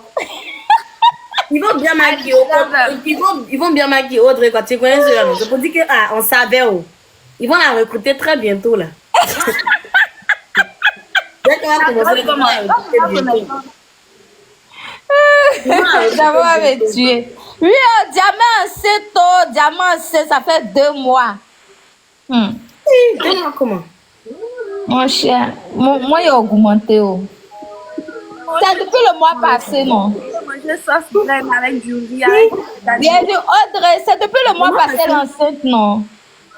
S2: Ils vont bien maquiller ils vont bien maquiller Audrey quand tu connais cela. Je peux dire que on savait où. Ils vont la recruter très bientôt là. Dès qu'on va commencer à recruter bientôt.
S7: D'abord avec tuer. Oui, diamant c'est tôt, diamant c'est ça fait 2 mois.
S2: Oui, 2 mois comment?
S7: Mon cher, moi il a augmenté. C'est depuis le mois passé, non?
S8: Je sauce graine avec du riz.
S7: Bien dit, Audrey, c'est depuis le mois passé l'enceinte, non?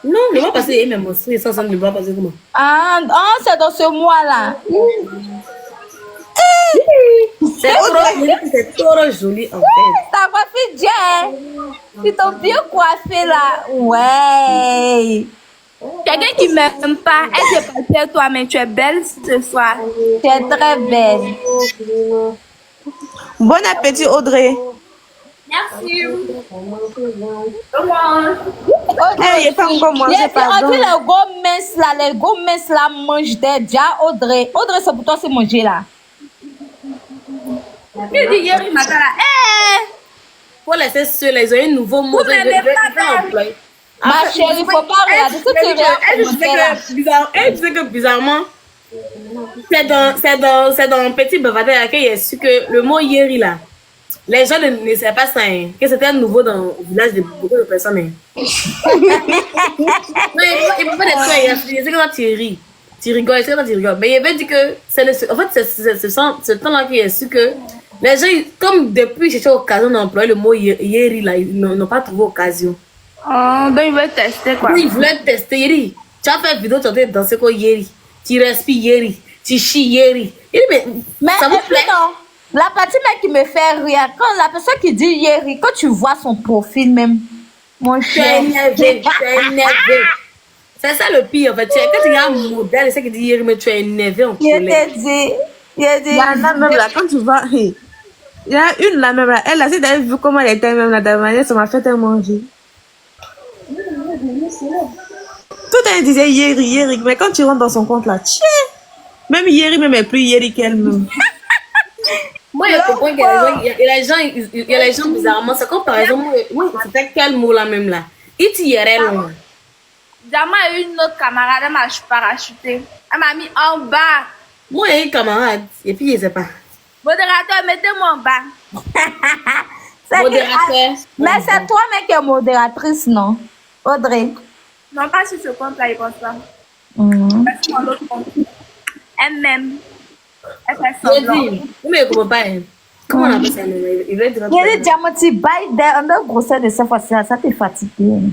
S2: Non, le mois passé, il est même aussi. Ça, le mois passé comment?
S7: Ah, c'est dans ce mois-là.
S2: C'est trop joli en fait.
S7: Ta coiffure Dieu. Tu t'es bien coiffé là. Ouais.
S8: Quelqu'un qui ne m'aime pas, elle ne pas dire toi, mais tu es belle ce soir.
S7: Tu es très belle.
S5: Bon appétit, Audrey.
S8: Merci.
S7: Audrey,
S5: Il n'est pas encore mangé,
S7: on
S5: pardon.
S7: dit les gros minces là mangent déjà Audrey. Audrey, c'est pour toi, c'est manger là.
S8: Qui dit hier, il matin là?
S2: Faut laisser ceux-là, ils ont un nouveau mot.
S8: Vous m'aimez pas,
S7: Ma chérie, faut pas regarder. Si tu regardes,
S2: Elle disait que bizarrement, c'est dans un petit bavardage qu'il y a su que le mot yeri là, les gens ne savaient pas ça, hein, que c'était nouveau dans le village de beaucoup de personnes. Hein. Non, il ne peut pas être ça, il sait que quand tu ris, tu rigoles, c'est quand tu rigoles. Mais il avait dit que, en fait, c'est ce temps-là qu'il y a su que les gens, comme depuis, cherchaient l'occasion d'employer le mot yeri là, ils n'ont pas trouvé occasion.
S8: Oh, ben il veut tester quoi.
S2: Oui, il voulait tester Yeri. Tu as fait une vidéo, tu as dansé quoi Yeri. Tu respires Yeri. Tu chies Yeri. Il dit, mais ça vous plaît?
S7: Non, la partie même qui me fait rire, quand la personne qui dit Yeri, quand tu vois son profil même, mon
S2: Tu es
S7: cher.
S2: énervé. Tu es énervé. C'est ça le pire en fait. Quand tu regardes un modèle, c'est qui dit Yeri, mais tu es énervé en
S7: Il
S2: colère.
S7: te dit. Il a dit.
S5: Il y en a même là, quand tu vois, il y a une là même là, elle a, si t'avais vu comment elle était même là, de manière, ça m'a fait un manger. Tout elle disait Yeri, mais quand tu rentres dans son compte là, tiens, même Yeri même est plus Yeri qu'elle-même.
S2: Moi, je comprends qu'il y a les gens bizarrement. C'est comme par exemple, oui, c'était quel mot là même là? Itiérel.
S8: Diamant a eu une autre camarade, elle m'a parachuté. Elle m'a mis en bas.
S2: Moi, j'ai un camarade, et puis je sais pas.
S8: Modérateur, mettez-moi en bas.
S2: Modérateur.
S7: Mais c'est toi, mec, qui est modératrice, non? Audrey.
S8: Non, pas sur ce compte-là, il pense pas. Parce que sur l'autre compte. Elle m'aime. Elle fait
S2: Je
S8: semblant.
S2: dis, mais je ne comprends pas. Comment on appelle ça? Il veut dire.
S7: Il y a des diamants qui baillent d'un grosseur de cette fois-ci, ça t'est fatigué.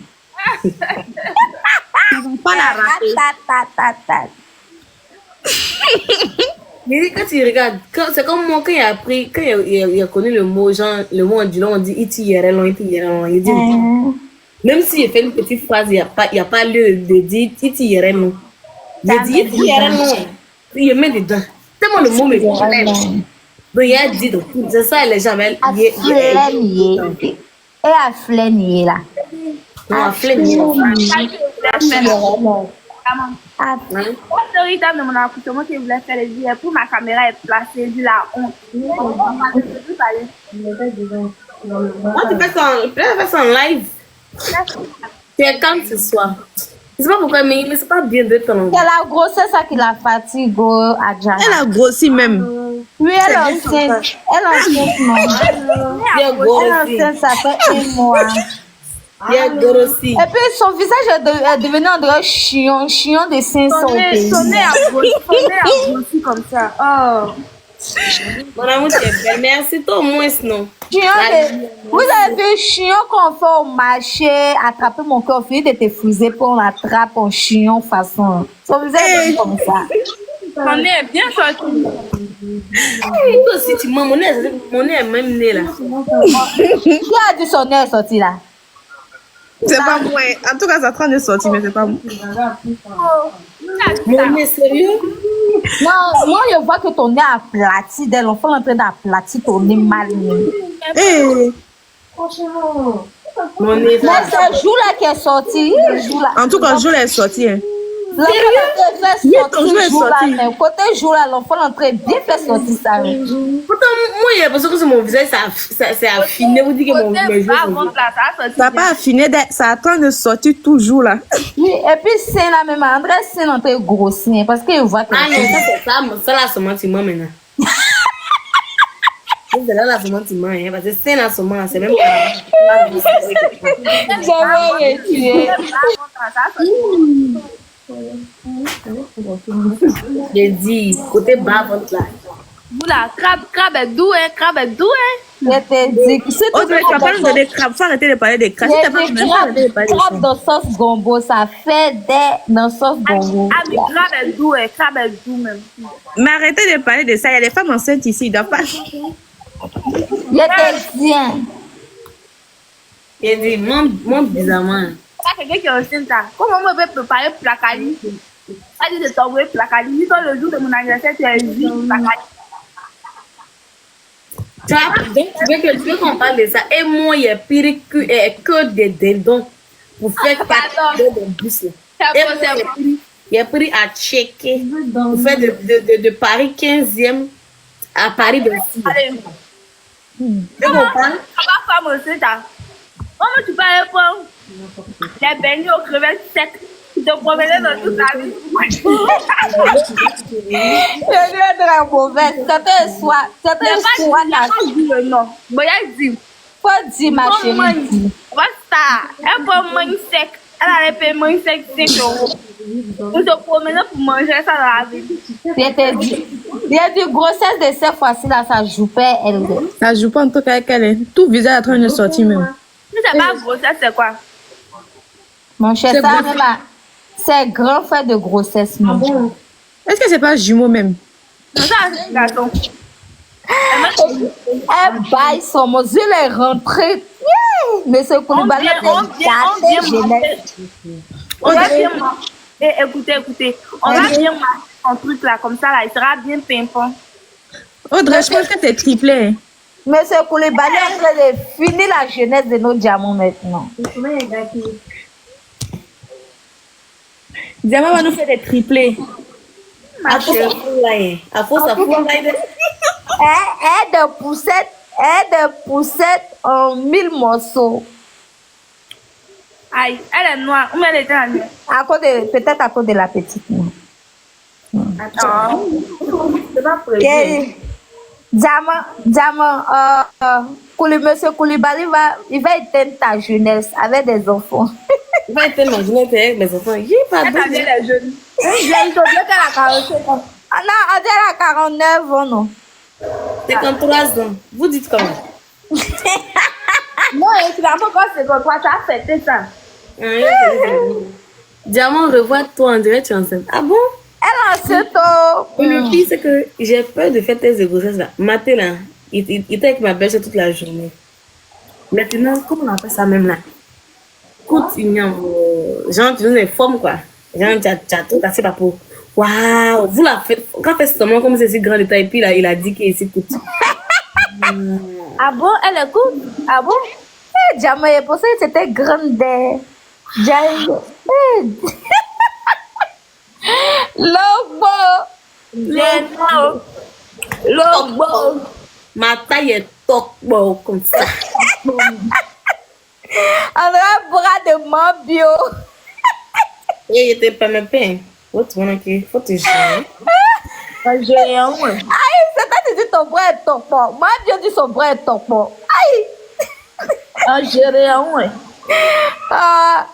S5: Pas la rater.
S2: Mais quand tu regardes, c'est comme moi quand il a appris, quand il a connu le mot, genre, le mot ondulon, on dit itiérel, il dit, même s'il fait une petite phrase, il n'y a pas lieu de dire itiérel, non. Il dit itiérel, non. Il met dedans. Tellement le mot me plaît. Donc il a dit, donc, c'est ça, les gens,
S7: Et à flénier là.
S2: on a flemmé.
S8: L'autorité de mon accouchement qui voulait faire les yeux pour ma caméra est placée, dit la honte.
S2: Moi, tu fais ça en live. Tu es calme ce soir. Je sais pas pourquoi, mais c'est pas bien de temps.
S7: C'est la grossesse ça qui la fatigue, Adjana.
S5: Elle a grossi même.
S7: Oui, elle est enceinte. Elle est enceinte, non.
S2: Il est gros
S7: Elle est
S2: aussi.
S7: enceinte, ça fait 1 mois.
S2: Il est gros aussi.
S7: Et puis son visage est devenu un vrai chion de 500 pays.
S8: Sonner à grossi comme ça. Oh.
S2: Mon amour, tu es belle. Merci, toi au moins, non.
S7: Vous avez vu chion qu'on fait au marché, attraper mon cœur, finir de te fouser pour on l'attrape en chion façon. Son visage est comme ça.
S8: Sonner est bien sorti.
S2: Toi aussi, tu m'as mon nez est même né là.
S7: Qui a dit son nez est sorti là?
S9: C'est pas moi. En tout cas, c'est en train de sortir, mais c'est pas moi.
S2: Mon nez, sérieux?
S7: Non, moi, je vois que ton nez aplati. Dès l'enfant est en train d'aplatir ton nez mal.
S9: Eh,
S2: Mon nez,
S7: Mais ce jour-là qui est sorti, ce jour-là.
S9: en tout cas, le jour est sorti. Hein.
S7: L'enfant est
S9: Oui,
S7: fait
S9: ton jour est
S7: sortir jour-là.
S9: sorti.
S7: Mais côté jour-là, l'enfant est en train de bien faire sortir ça.
S2: pourtant, moi, j'ai l'impression que sur mon visage, c'est affiné. Vous dites que mon visage.
S9: Ça n'a pas affiné, ça est en train de sortir toujours là.
S7: Oui, et puis c'est là même, André, c'est en train de grossir. Parce qu'il voit que.
S2: Ah non, ça, c'est ça. Ça, là, seulement, tu mens maintenant. C'est là, seulement, tu mens. Hein, parce que c'est là, seulement, c'est même pas.
S7: J'avais retiré.
S2: J'ai dit, côté bas, ventre là.
S8: Vous là, crabe est doux, hein, crabe est doux, hein.
S7: Je t'ai dit que c'est
S9: Autre, tu vas pas nous donner crabe. Faut arrêter de parler des crabes. Si t'as pas même arrêter de parler de
S7: crabe dans sauce gombo, ça fait des dans sauce gombo.
S8: Ah, mais crabe est doux, hein, crabe est doux même.
S9: Mais arrêtez de parler de ça. Il y a des femmes enceintes ici. Ils doivent pas.
S7: Je t'ai dit.
S2: J'ai dit, mon bizarrement.
S8: Il y a quelqu'un qui est enceinte là. Comment on peut préparer placali? Ça dit de t'envoyer placali. Dis toi le jour de mon anniversaire, tu as vu placali.
S2: Tu vois, donc tu veux qu'on parle de ça. Et moi, il y a pire que des dindons pour faire partie de bus. Il a pris à checker pour faire de Paris 15e à Paris 26.
S8: Allez.
S2: Tu comprends?
S8: On va faire enceinte là. Comment tu peux aller prendre les beignets aux crevettes secs? Tu te promenais dans toute la vie.
S7: Je lui ai très mauvaise. C'était soit. C'était soit la.
S8: Le nom. Bon, il dit.
S7: Faut dire ma chérie.
S8: Basta. Elle prend manger sec. Elle allait payer manger sec 5 euros. Nous te promenons pour manger ça dans la vie.
S7: Je t'ai dit. Il y a du grossesse de cette fois-ci là, ça joue pas elle.
S9: Ça joue pas en tout cas avec elle. Tout visage est en train de sortir même.
S8: Si c'est pas grossesse, c'est quoi?
S7: Mon cher, ça même là. C'est grand fait de grossesse, mon cher.
S9: Est-ce que c'est pas jumeau même?
S8: Non, ça, c'est un garçon.
S7: Elle baille son mot. Je l'ai rentré. Mais ce Koulibaly
S8: On va bien marcher. Écoutez. On va bien marcher son truc là, comme ça là, il sera bien pimpant.
S9: Audrey, je pense que c'est triplé.
S7: Mais ce Koulibaly est en train de finir la jeunesse de nos diamants maintenant.
S9: Diamant va nous faire des triplés.
S2: À force, ça fout là. À force, ça fout là.
S7: Elle de poussette en 1000 morceaux.
S8: Aïe, elle est noire. Où elle était la nuit?
S7: Peut-être à cause de la petite.
S8: Attends. C'est pas prévu.
S7: Diamant, Monsieur Koulibaly il va éteindre ta jeunesse avec des enfants.
S2: Il va éteindre ma jeunesse avec mes enfants. Il est pas
S8: Elle a bien les jeunes. J'ai dit qu'elle a 45 ans.
S7: Ah non, elle a 49 ans, non.
S2: 53 ans. Vous dites comment?
S8: Non, tu n'as pas encore 53, tu as fêté ça.
S2: Diamant, revois-toi, on dirait que tu es enceinte. Ah bon?
S7: Elle est enceinte.
S2: Et le pire, c'est que j'ai peur de faire tes grossesses là. Maté là, il était avec ma belle toute la journée. Maintenant, comment on appelle ça même là? Écoute, genre, tu donnes des formes quoi. Genre, tu as tout cassé par peau. Waouh! Vous la faites. Quand fait seulement comme c'est si grand de taille, puis là, il a dit qu'il s'écoute.
S8: Ah bon, elle est cool? Ah bon?
S7: Diamant, je pensais que c'était grande.
S8: Lobo.
S2: Ma taille est top bon comme ça.
S7: On a un bras de mambio.
S2: Et il était pas même pain. Faut te gérer.
S8: J'ai un ouais.
S7: Aïe, c'est toi qui dis ton bras est top. Mambio dit son bras est top. Aïe.
S8: J'ai un ouais.
S7: Ah.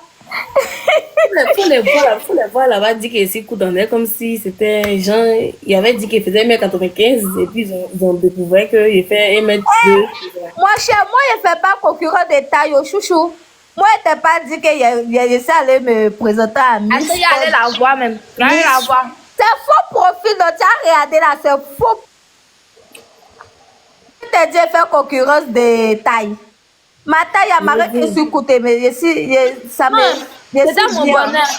S2: Faut les voir là-bas dire qu'il s'écoute dans elle comme si c'était genre. Il avait dit qu'il faisait 1m95 et puis ils ont découvert qu'il fait 1m2.
S7: Moi, cher, moi, je ne fais pas concurrent de taille au chouchou. Moi, je t'ai pas dit que je allé me présenter à Miss.
S8: Est-ce qu'il allait la voir même? Il allait la voir.
S7: C'est faux profil, donc tu as regardé là, c'est faux. Je t'ai dit de faire concurrence de taille. Mata, il y a Marie qui est sur côté, mais ici, ça me.
S8: C'est mon bonheur.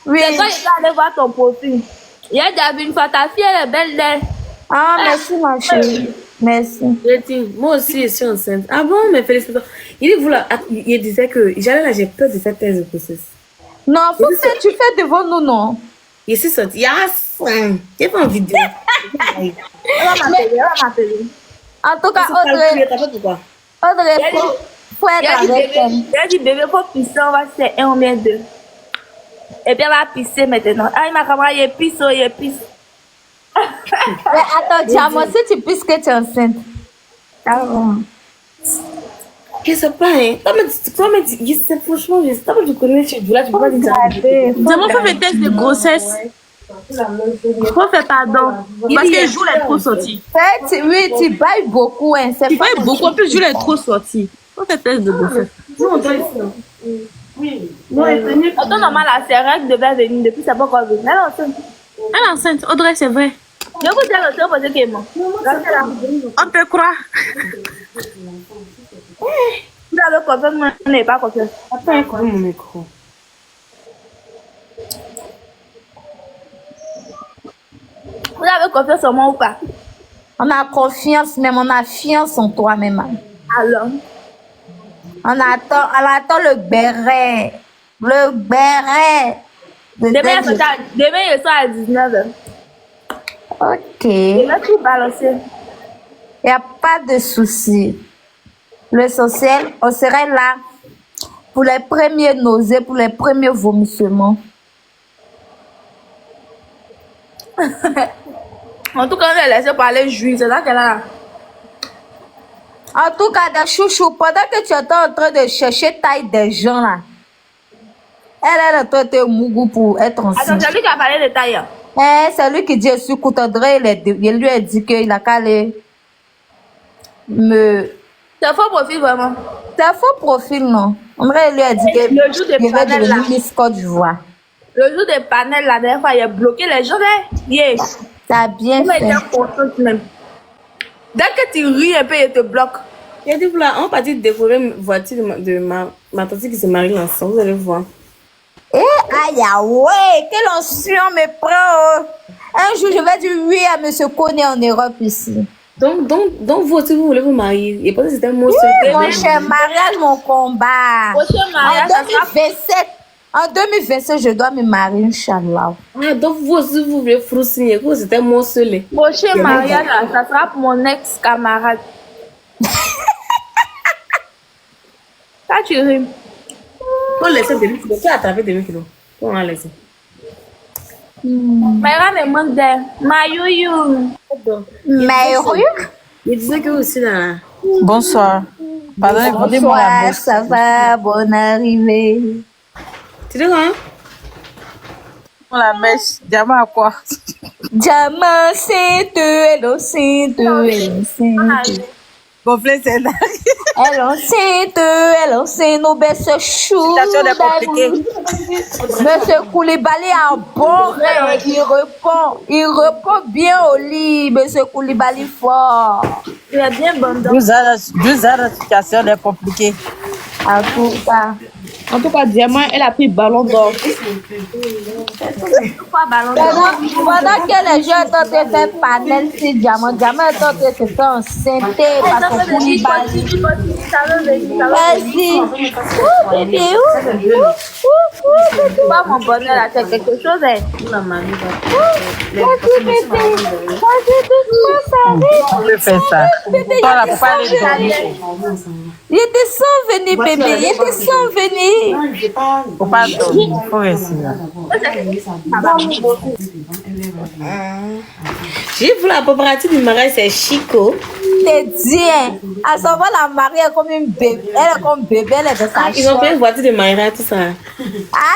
S7: Oui.
S8: C'est quand il va aller voir ton profil. Il y a déjà vu une fois, ta fille, elle est belle d'elle.
S7: Ah, merci, ma chérie. Merci.
S2: Moi aussi, je suis enceinte. Ah bon, mais félicitations. Il disait que j'ai peur de cette thèse de grossesse.
S7: Non, faut que tu fais devant nous, non?
S2: Je suis sortie. J'ai pas envie de dire.
S8: Elle va m'appeler.
S7: En tout cas, Audrey, faut être avec elle.
S8: Il a dit, bébé, faut pisser, on va faire un ou bien deux. Et puis, elle va pisser maintenant. Ah, il m'a camarade, il pisse.
S7: Mais attends, dis-moi, si tu pisses que tu es enceinte. Ah bon.
S2: Je sais pas, hein. Franchement, je sais pas, tu connais, tu peux pas dire ça.
S9: Dis-moi, faut faire un test de grossesse. Faut faire pardon. Parce que Jules est trop sorti.
S7: Oui, tu bailles beaucoup, hein.
S9: Tu bailles beaucoup, en plus Jules est trop sorti. Faut faire test de grossesse.
S8: Oui. Attends, normal, la sérèque devait venir depuis sa pas encore venue. Elle est enceinte.
S9: Elle est enceinte, Audrey, c'est vrai.
S8: Je vous dis le temps parce qu'elle est morte.
S9: On peut croire.
S8: Vous avez confiance, moi, je n'ai pas confiance.
S2: Attends, quand même mon micro.
S8: Vous avez confiance en moi ou pas?
S7: On a confiance, même on a fiance en toi, même.
S8: Alors?
S7: On attend le béret. Le béret.
S8: Demain, il sera à 19h.
S7: Ok.
S8: Demain, tu balancer.
S7: Il n'y a pas de souci. L'essentiel, on serait là pour les premiers nausées, pour les premiers vomissements.
S8: En tout cas, on est laissé parler juif, c'est ça qu'elle a.
S7: En tout cas, des chouchous, pendant que tu étais en train de chercher taille des gens là, elle est en train de mougou pour être enceinte.
S8: Attends, c'est lui qui a parlé de taille.
S7: C'est lui qui dit, je suis Coutandré, il lui a dit qu'il a qu'à aller me...
S8: C'est un faux profil, vraiment.
S7: C'est un faux profil, non? André lui a dit qu'il va devenir Miss Côte d'Ivoire.
S8: Le jour des panels, la dernière fois, il a bloqué les gens. Yes.
S7: T'as bien fait.
S8: Même. Dès que tu ris un peu, il te bloque.
S2: Il a dit, voilà, on partit décorer une voiture de ma tante qui se marie ensemble, vous allez voir.
S7: Eh, aïe, ouais, quelle ancien me prend. Un jour, je vais dire oui à monsieur Koné en Europe ici.
S2: Donc vous aussi, vous voulez vous marier. Et parce que c'était un mot
S7: oui, mon cher, mariage, mon combat.
S8: Mariage,
S7: en 2027, je dois me marier, Inch'Allah.
S2: Ah, donc vous aussi, vous voulez signer, vous c'était mon seul.
S8: Mon cher mariage, ça sera pour mon ex-camarade. Ça, tu ris.
S2: On laisse 2 kilos. Tu as attrapé 2 kilos. On va laisser.
S8: Maïra me manque d'air. Mayouyou.
S7: Mayouyou?
S2: Il disait que vous aussi là.
S5: Bonsoir. Pardon,
S7: rendez-moi la bourse. Ça va, bonne arrivée.
S2: Tu dis quoi?
S5: La mèche, diamant à quoi?
S7: Diamant, c'est elle, c'est
S5: Gonflé, c'est là.
S7: Elle enceinte, nos belles chou.
S5: Situation est compliquée.
S7: Monsieur Koulibaly a un bon rêve. Il répond bien au lit. Monsieur Koulibaly fort.
S8: Il est bien bon.
S5: 12 heures, la situation est compliquée.
S9: En tout cas, Diamant, elle a pris ballon d'or.
S7: Pendant que les gens étaient en train de faire panel sur Diamant est en train de se faire enceinte par son Koulibaly. Vas-y. Ouh, bébé, ouh.
S8: Pas mon bonheur là, c'est quelque chose.
S7: Vas-y, bébé. Vas-y, doucement, ça arrive.
S5: On peut faire ça. Toi, la pas les
S7: Il était sans venir, bébé. Il était sans venir.
S5: Faut pas dormir. Faut rester là.
S2: J'ai vu la paparazzi du mariage, c'est Chico.
S7: C'est bien. À savoir, la mariée est comme une bébé. Elle est comme bébé, elle est de sa
S2: Ils ont fait une voiture de mariage, tout ça.
S7: Aïe,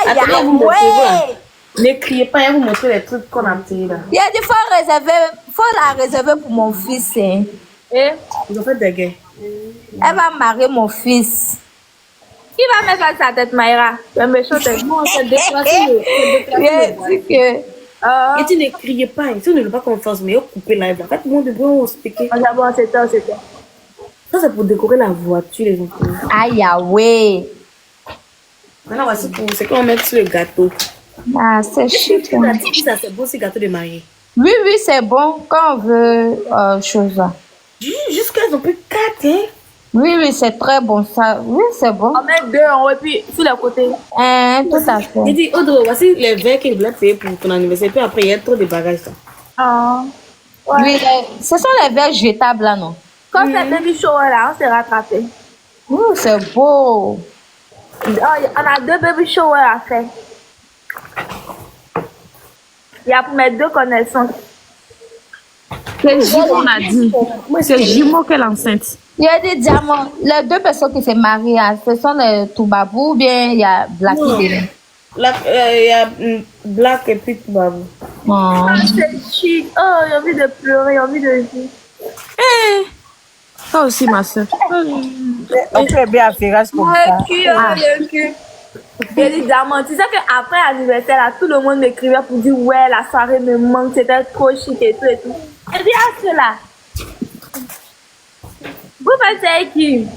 S2: Attendez, vous
S7: ouais.
S2: Ne criez pas, je vais vous montrer les trucs qu'on a tirés là.
S7: Il a dit, faut la réserver pour mon fils. Hein.
S8: Et
S2: ils ont fait des gays.
S7: Elle va marier mon fils.
S8: Qui va mettre sa tête, Maïra? Le méchant, c'est moi, c'est déplacé.
S2: Et tu ne criez pas, si on ne veut pas confiance, mais on coupe live là. Faites-moi de bon expliquer.
S8: D'abord, c'était.
S2: Ça, c'est pour décorer la voiture, les enfants.
S7: Aïe, ah ouais.
S2: Maintenant, voici pour ce qu'on met sur le gâteau.
S7: Ah, c'est chic.
S2: Ça, c'est beau, ce gâteau de mariée.
S7: Oui, oui, c'est bon quand on veut chose.
S2: Jusqu'à ils ont pris 4, hein?
S7: Oui, oui, c'est très bon ça. Oui, c'est bon.
S8: On met 2 en haut et puis sur les côtés.
S7: Tout à fait.
S2: Il dit, Audrey, voici les verres qu'il voulait payer pour ton anniversaire. Puis après, il y a trop de bagages. Ça.
S8: Ah. Ouais.
S7: Oui, ce sont les verres jetables là, non?
S8: Quand c'est baby shower là, on s'est rattrapé.
S7: C'est beau.
S8: On a 2 baby showers à faire. Il y a pour mes 2 connaissances.
S9: C'est jumeau, on a dit. C'est jumeau qu'elle est enceinte.
S7: Il y a des diamants. Les 2 personnes qui se marient, ce sont les Toubabou ou bien il y a Black
S2: Il y a Black et puis Toubabou.
S8: Ah, c'est chic. Oh, j'ai envie de pleurer, j'ai envie de vivre.
S9: Toi aussi, ma soeur.
S5: On fait bien à faire comme ça.
S8: Le cul. J'ai dit diamant. Tu sais qu'après l'anniversaire, là, tout le monde m'écrivait pour dire ouais, la soirée me manque, c'était trop chic et tout et tout. J'ai dit à cela. Vous faites qui?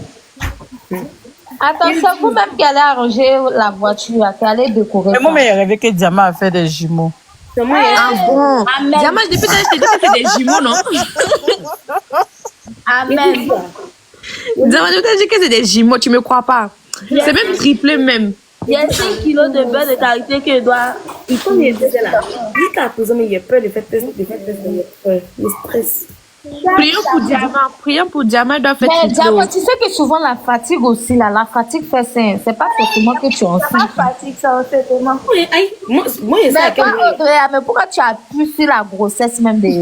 S7: Attention, vous-même qui allez arranger la voiture, qui allez décorer.
S5: Mais moi, j'ai rêvé que Diamant a fait des jumeaux.
S2: C'est moi,
S9: Ah bon? Diamant, depuis que je t'ai dit que c'est des jumeaux, non?
S8: Amen.
S9: Diamant, je t'ai dit que c'est des jumeaux, tu me crois pas? C'est même triplé même.
S8: Il y a 5 kilos de beurre de qualité que je dois.
S2: Il faut me dire là. Jusqu'à présent, mais il y a peur de faire test, il y a peur. Le stress.
S9: Prions pour Diamant, il doit faire
S7: Mais
S9: triplé.
S7: Diamant, tu sais que souvent la fatigue aussi, là, la fatigue fait ça. C'est pas forcément que tu en
S8: Pas de fatigue, ça en fait tellement.
S2: Moi, il y a ça à
S7: Mais
S2: quel
S7: pas
S2: moment.
S7: Audrey, mais pourquoi tu as pu sur la grossesse même des.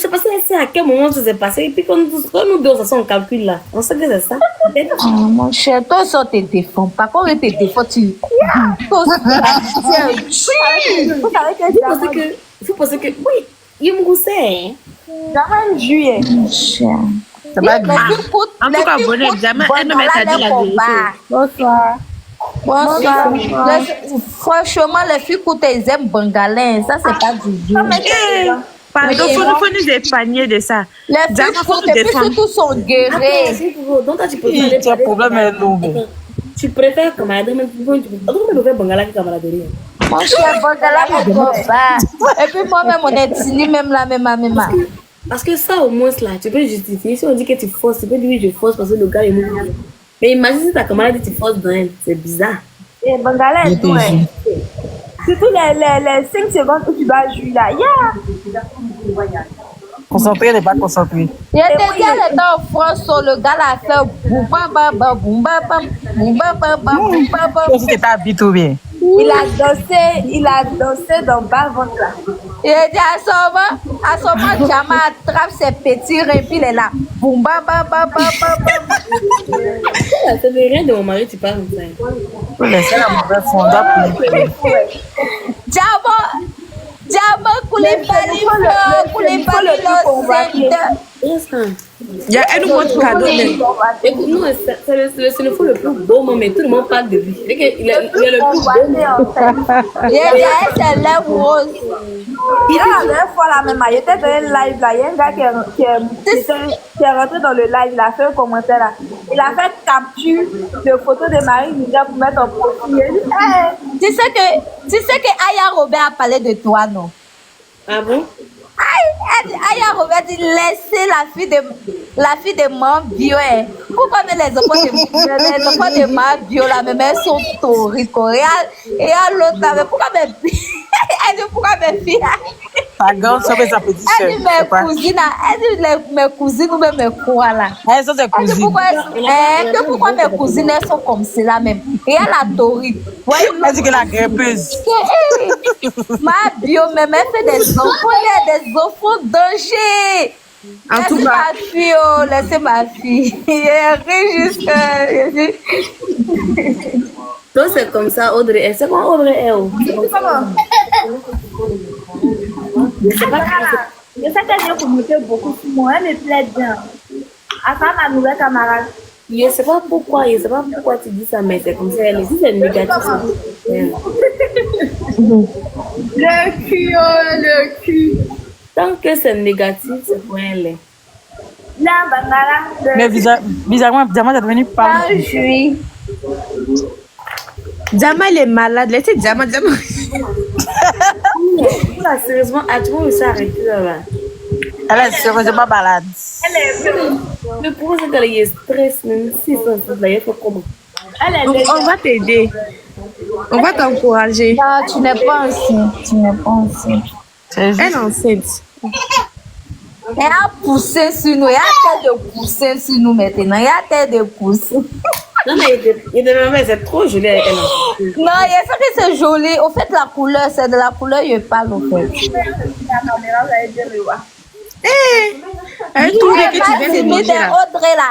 S2: C'est passé à quel moment ça s'est passé. Et puis quand nous deux, on calcule là. On sait que c'est ça.
S7: Oh, mon cher, toi aussi, on te défend. Par contre, on te défend, tu. Toi aussi,
S2: Il faut penser que. Oui, il me goûtait.
S8: Jamais juillet.
S7: mon cher.
S5: Ça va bien.
S9: En tout cas, bonne Diamant, elle-même, elle t'a dit la vérité.
S7: Bonsoir. Bonsoir. Franchement, les filles qui ils aiment Bangalin, ça, c'est pas du tout.
S9: Pardon, faut nous épargner de ça.
S7: Les filles qui depuis surtout sont guéries.
S2: Donc, tu peux aller
S5: Tu as problème avec nous.
S2: tu préfères camaraderie, même tu préfères Bangala que camaraderie.
S7: Mon cher Bangala, mon combat. Et puis moi-même, on est tini, même là, même.
S2: Parce que ça, au moins, là, tu peux justifier. Si on dit que tu forces, tu peux dire oui, je force parce que le gars est mauvais. Mais imagine si ta camarade dit tu forces dans elle. C'est bizarre.
S8: Et Bangala est tout, surtout les 5 secondes où tu dois jouer là.
S5: Concentré, n'est pas concentré.
S7: Il y a des gars là en France, le gars là a fait boum bam bam bam boum bam bam boum bam bam bam boum bam bam.
S5: Toi aussi, t'es habitué ou bien?
S8: Il a dansé dans bas ventre là.
S7: Il a dit à ce moment, Diamant attrape ses petits reins, puis il est là. Boum bam bam bam bam bam bam.
S2: Ça veut rien de mon mari, tu parles comme ça.
S5: Faut laisser la mauvaise fonda pour
S7: Diamant, Koulibaly,
S9: Il y a un autre cadeau.
S2: Écoute, nous, c'est le fou le plus beau moment, mais tout le monde parle de lui. Il est le plus beau moment.
S7: il a dit c'est lèvres roses.
S8: Il a la dernière fois la même, il était dans un live là, il y a un gars qui est rentré dans le live, il a fait un commentaire là. Il a fait capture de photos de Marie Nidia pour mettre en profil.
S7: Tu sais que Aya Robert a parlé de toi, non?
S2: Ah bon?
S7: Aya Robert dit laissez la fille de Maman Bio. Pourquoi les enfants de Maman Bio là, même elles sont torrico. Et à l'autre là, mais pourquoi mes filles? Elle dit pourquoi mes filles?
S5: ta grande soeur et sa petite soeur.
S7: Elle dit mes cousines ou même mes quoi là.
S5: Elles sont des
S7: Elle dit
S5: cousines.
S7: pourquoi mes cousines elles sont comme cela même. Et elle a torrico.
S5: Elle dit que la greppeuse.
S7: Ma Bio même elle fait des enfants, il y a des enfants danger.
S9: En tout
S7: Laissez
S9: cas,
S7: ma fille, oh, laissez ma fille. Elle rit juste.
S2: Donc c'est comme ça, Audrey. Elle sait comment Audrey est.
S8: Je sais qu'elle a communiqué beaucoup sur moi, elle me plaît bien. À ça, ma nouvelle camarade.
S2: Je sais pas pourquoi tu dis ça, mais c'est comme ça. Elle dit c'est négatif.
S8: Le cul.
S2: Tant que c'est négatif, c'est pour elle.
S8: La bangala.
S5: Mais bizarrement, Diamant est devenu pas.
S8: Ah, je suis.
S3: Diamant, il est malade. Laissez Diamant.
S2: Là, sérieusement, à tout le monde s'arrêter là.
S5: Elle est sérieusement malade.
S2: Le problème, c'est qu'elle est stress, même si c'est un peu là, il faut comment.
S3: On va t'aider. On va t'encourager.
S7: Non, tu n'es pas enceinte. Tu n'es pas enceinte.
S3: Elle est enceinte.
S7: Elle a poussé sur nous. Il y a tête de pousser sur nous maintenant. Il y a tête de pousser.
S2: Non, mais il est même, c'est trop joli avec elle.
S7: Non, il y a ça que c'est joli. Au fait, la couleur, c'est de la couleur, je parle au fait.
S3: Elle trouve que tu viens de manger là.
S7: Audrey là.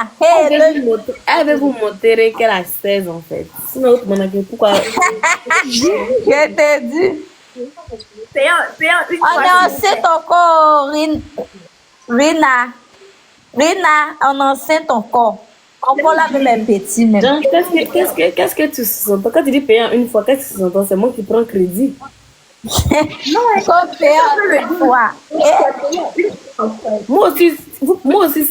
S2: Elle veut vous montrer qu'elle a 16 en fait. Sinon, autre monde a dit pourquoi.
S7: Je t'ai dit. On est enceinte encore, Rina, on est enceinte encore. Encore là avec les petits même.
S2: Donc, qu'est-ce que tu sous-entends? Quand tu dis payer en une fois, qu'est-ce que tu sous-entends? C'est moi qui prends crédit.
S7: Non, il faut payer en une fois.
S2: Moi aussi,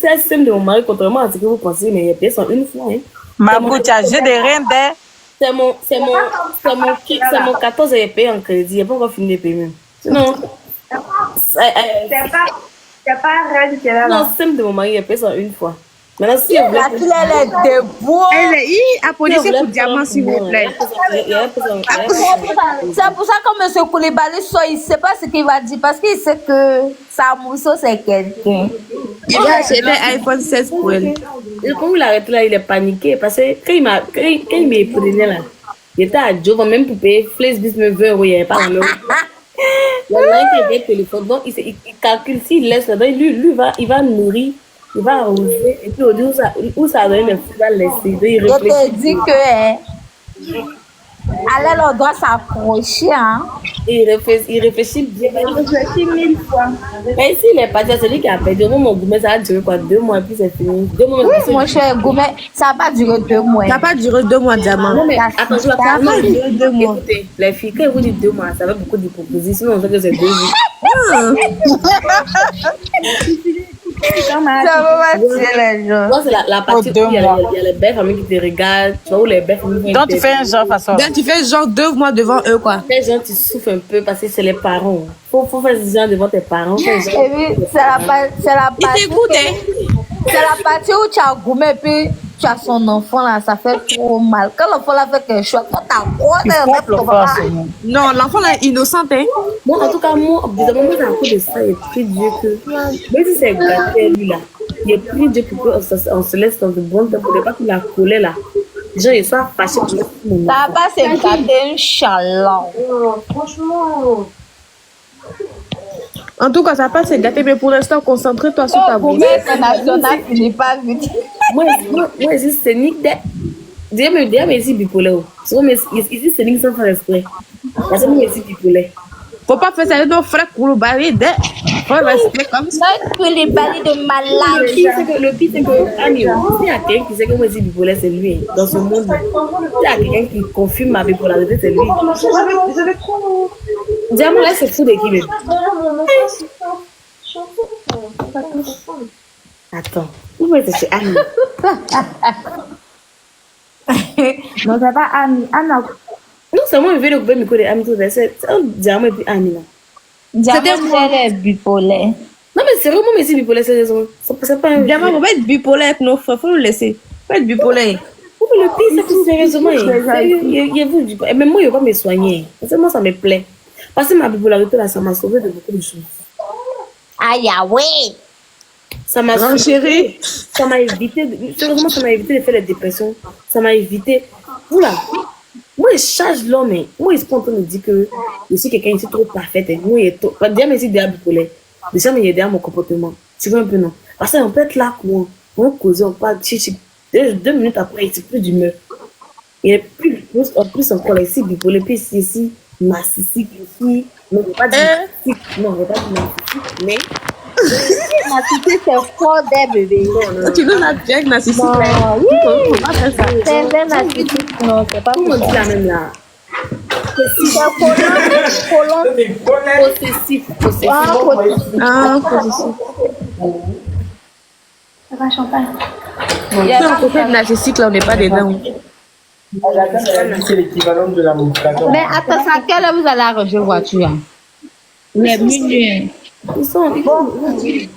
S2: c'est le système de mon mari, contrairement à ce que vous pensez, mais il paye en une fois. Hein.
S5: Ma boucha, j'ai des reins
S2: c'est mon 14 et il paye en crédit. Il n'a pas encore fini de payer même. Sinon,
S8: C'est pas reine qui est là.
S2: non, le système de mon mari, il paye en une fois. Maintenant, si elle
S7: La fille, elle est debout.
S3: Elle est applaudissez pour Diamant, s'il vous plaît.
S7: C'est pour ça que M. Koulibaly sort, il ne sait pas ce qu'il va dire parce qu'il sait que sa mousseau, c'est quelqu'un.
S3: Il va acheter un iPhone 16 pour elle.
S2: Et quand il a arrêté là, il est paniqué parce que quand il m'a prenait là, il était à Joe, même pour payer Flexbus me 20 €, il n'y avait pas la même. Il y en a un qui avait le téléphone, donc il calcule s'il laisse là-dedans, lui il va nourrir, il va arroser, et puis au lieu où ça a donné le fou, il va laisser. Il
S7: Je te dis que elle doit s'approcher. Hein.
S2: Et il réfléchit bien.
S8: Il réfléchit 1000 fois.
S2: Mais s'il est parti, c'est lui qui a perdu. Au moment où Goumé, ça a duré quoi? 2 mois, puis c'est fini. 2 mois,
S7: Oui, mon cher Goumé, ça n'a pas duré 2 mois.
S3: Ça n'a pas duré 2 mois, Diamant.
S2: Non, mais attends, je vais
S3: Ça n'a pas duré 2 mois.
S2: Écoutez, les filles, quand ils vous disent 2 mois, ça fait beaucoup d'hypocrisie. Sinon, on sait que c'est 2 jours.
S7: Ça va tuer les gens.
S2: Moi, c'est la partie où il y a les belles familles qui te regardent. Tu vois, où les belles familles.
S5: Donc, tu fais un genre façon.
S3: Donc, tu fais genre 2 mois devant eux, quoi.
S2: Les gens, tu souffres un peu parce que c'est les parents. Faut faire des gens devant tes parents.
S7: Et puis, c'est la partie. C'est la partie où tu as Goumé et puis tu as son enfant là, ça fait trop mal. Quand l'enfant là fait quelque chose, quand t'as quoi,
S3: Non, l'enfant là est innocent, hein.
S2: Moi, en tout cas, bizarrement, moi, j'ai un coup de ça, il prie Dieu que. Même si c'est gâté, lui là, il prie Dieu pour qu'on se laisse dans de bonnes temps, pour ne pas qu'il a collé là. Genre, il soit fâché pour tout le monde.
S7: Ça va, c'est gâté, Inch'Allah.
S8: Franchement.
S3: En tout cas, ça passe, c'est gâté, mais pour l'instant, concentre-toi sur ta bouche.
S7: Goumé international, il n'est pas vite.
S2: Moi, ici, c'est Nick. Dis moi ici, bipolaire. Ici, c'est Nick sans faire exprès. Parce que moi, ici, bipolaire.
S3: Faut pas faire ça avec nos frères Koulibaly. Faut rester comme ça.
S7: Koulibaly de malade.
S2: Le pire, c'est que, Annie, s'il y a quelqu'un qui sait que moi, ici, bipolaire, c'est lui. Dans ce monde, s'il y a quelqu'un qui confirme ma bipolarité, c'est lui.
S8: J'avais trop.
S2: Diamant, là, c'est fou de qui, même. Attends, où est-ce que c'est Annie?
S8: Non, c'est pas Annie. Anna.
S2: Non, c'est moi, je vais le couper micro de Annie. C'est un Diamant et puis Annie, là.
S7: Diamant, elle est bipolaire.
S2: Non, mais c'est vraiment ici, bipolaire, sérieusement. C'est pas un.
S3: Diamant, on va être bipolaire avec nos frères. Faut nous laisser. Faut être bipolaire.
S2: Oh, mais le pire, c'est que sérieusement, même moi, je ne vais pas me soigner. Parce que moi, ça me plaît. Parce que ma bipolarité, là, ça m'a sauvé de beaucoup de choses.
S7: Aïe, ah oui.
S2: Ça m'a
S3: chérie.
S2: Ça m'a évité, sérieusement, ça m'a évité de faire des dépressions. Ça m'a évité. Oula, moi, je charge l'homme. Moi, il se prend en train de dire que je suis quelqu'un ici trop parfaite. Moi, il est trop. Déjà, mais c'est déjà bipolaire. Déjà, mais il est derrière mon comportement. Tu vois un peu, non? Parce qu'on peut être là, quoi. On cause, on parle. 2 minutes après, il n'est plus d'humeur. Il est plus, en plus encore ici, bipolaire. Puis ici, narcissique, ici. Non, je ne vais pas dire narcissique. Non, je ne vais pas dire narcissique, mais.
S7: Narcissique, c'est fort des bébés.
S3: Tu veux la direct narcissique.
S7: Non, oui. Faut pas faire ça. C'est un narcissique. Non, c'est pas
S2: tout le monde dit la même là.
S7: C'est colon.
S2: Possessif.
S3: Ah, possessif.
S8: C'est pas champagne.
S9: Bon, ça, on fait de narcissique, là, on n'est pas dedans.
S10: C'est l'équivalent de la moustache.
S7: Mais attends, à quelle heure vous allez arranger la voiture? Les minuit.
S2: Ils sont...
S8: Bon, je vais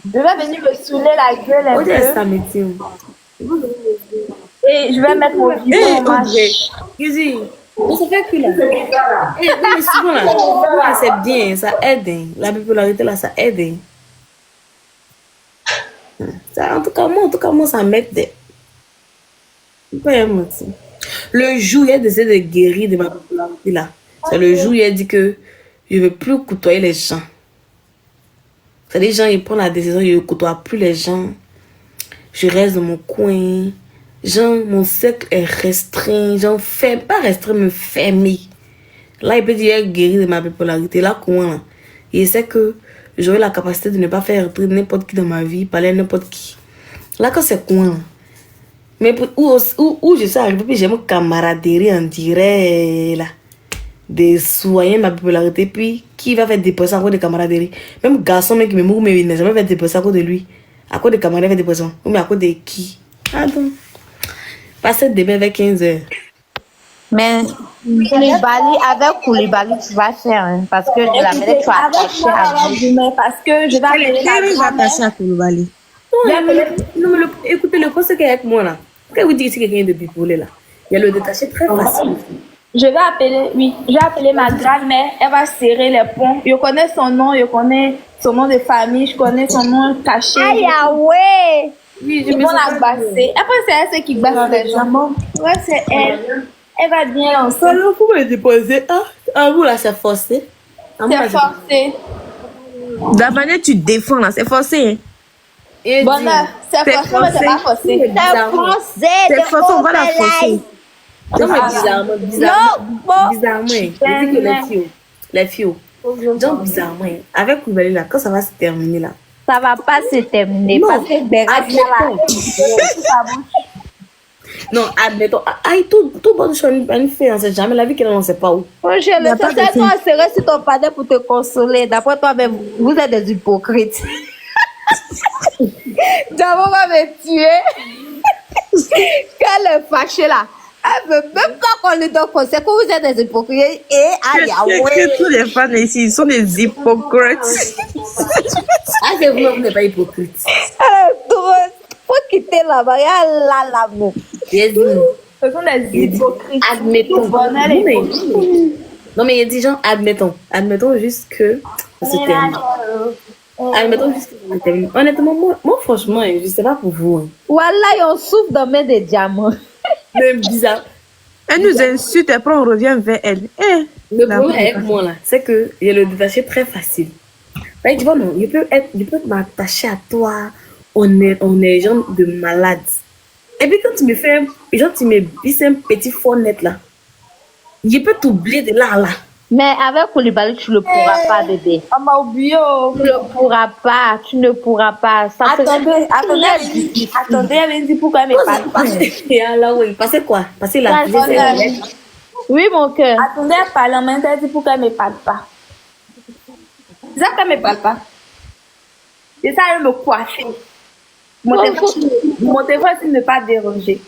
S8: venir me saouler la gueule un
S2: On est ça,
S8: peu.
S2: métier.
S8: Et je vais mettre mon vidéo en marche.
S2: Gizi, on se fait plus là. Eh, non, mais souvent là, c'est bien, ça aide. Hein. La bipolarité là, ça aide. Hein. Ça, en tout cas, moi, ça m'aide. Pas mentir. Le jour où il a décidé de guérir de ma bipolarité là, c'est le jour où il a dit que je ne veux plus côtoyer les gens. C'est les gens, ils prennent la décision, je ne côtoie plus les gens. Je reste dans mon coin. Genre, mon cercle est restreint. Genre, pas restreint, mais fermé. Là, il peut dire guéri de ma bipolarité. Là, comment là? Il sait que j'aurai la capacité de ne pas faire rentrer n'importe qui dans ma vie, parler à n'importe qui. Là, quand c'est quoi là? Mais où je suis arrivée, puis j'ai mon camaraderie en direct là. De soigner ma bipolarité, puis qui va faire dépression à cause de camaraderie? Même garçon, mec, qui me mourut, mais il n'a jamais fait dépression à cause de lui. À cause de camaraderie, fait dépression. Mais à cause de qui? Attends. Passer demain vers 15h.
S7: Mais Koulibaly, avec Koulibaly, tu vas faire, hein, parce que de la manière tu as attaché à lui.
S8: Mais parce que je vais appeler
S9: Quel est
S8: ma
S9: attaché à Koulibaly?
S2: Non, mais écoutez, le conseil qu'il y a avec moi là. Quand vous dites que quelqu'un de bipolaire là, il y a le détaché très facile.
S8: Je vais appeler ma grand-mère, elle va serrer les ponts. Je connais son nom, je connais son nom de famille, je connais son nom caché.
S7: Aïe, ah ouais!
S2: Oui,
S8: Ils vont la basser. Après, c'est elle qui basse les gens. Ouais, c'est elle. Elle va bien lancer.
S2: Alors, vous me déposez. Ah, vous là, c'est forcé.
S8: C'est forcé.
S9: La manière tu défends là, c'est forcé. Hein?
S8: Bonheur, c'est forcé, mais c'est pas forcé.
S9: C'est forcé, on va la forcer.
S2: Non, mais bizarrement, il dit que les filles, genre bizarrement, avec Koulibaly là, quand ça va se terminer là.
S7: Ça va pas se terminer
S2: Non,
S7: parce que
S2: non, admettons, tout bon chose, une fille, on sait jamais la vie qu'elle n'en sait pas où.
S7: Moi, je le sais, c'est toi, serait sur ton padre pour te consoler. D'après toi, même, vous êtes des hypocrites. D'abord, va me tuer. Quand elle est fâchée là, elle veut même pas qu'on lui donne conseil, que vous êtes des hypocrites. Et aïe, ouais.
S9: Tous les fans ici, ils sont des hypocrites.
S2: Ah, c'est vous n'êtes pas hypocrite.
S7: Faut quitter là-bas, il y a là-bas.
S8: Ce sont des hypocrites.
S2: Admettons. Non, mais il y a des gens, admettons juste que ça se termine. Admettons juste que ça se termine. Honnêtement, moi franchement, je sais pas pour vous. Hein.
S7: Voilà, on souffre dans mes des diamants.
S2: Même bizarre.
S9: Elle nous insulte et après on revient vers elle.
S2: Le problème avec moi là, c'est que il y a le détaché très facile. Tu vois, non, je peux m'attacher à toi. On est genre de malades. Et puis quand tu me fais, genre tu me bisses un petit faux net là, je peux t'oublier de là là.
S7: Mais avec Koulibaly, tu ne pourras pas, bébé.
S8: On m'a oublié.
S7: Tu ne pourras pas, tu ne pourras pas. Ça
S8: attendez, elle vient dire pourquoi elle me parle pas.
S2: Alors oui, passez quoi? Passez la vie.
S7: Oui, mon cœur.
S8: Attendez, elle parle en même temps, elle dit pourquoi elle me parle pas. C'est ça qu'elle me parle pas. C'est ça, elle me coiffe. Mon téléphone, c'est ne pas déranger.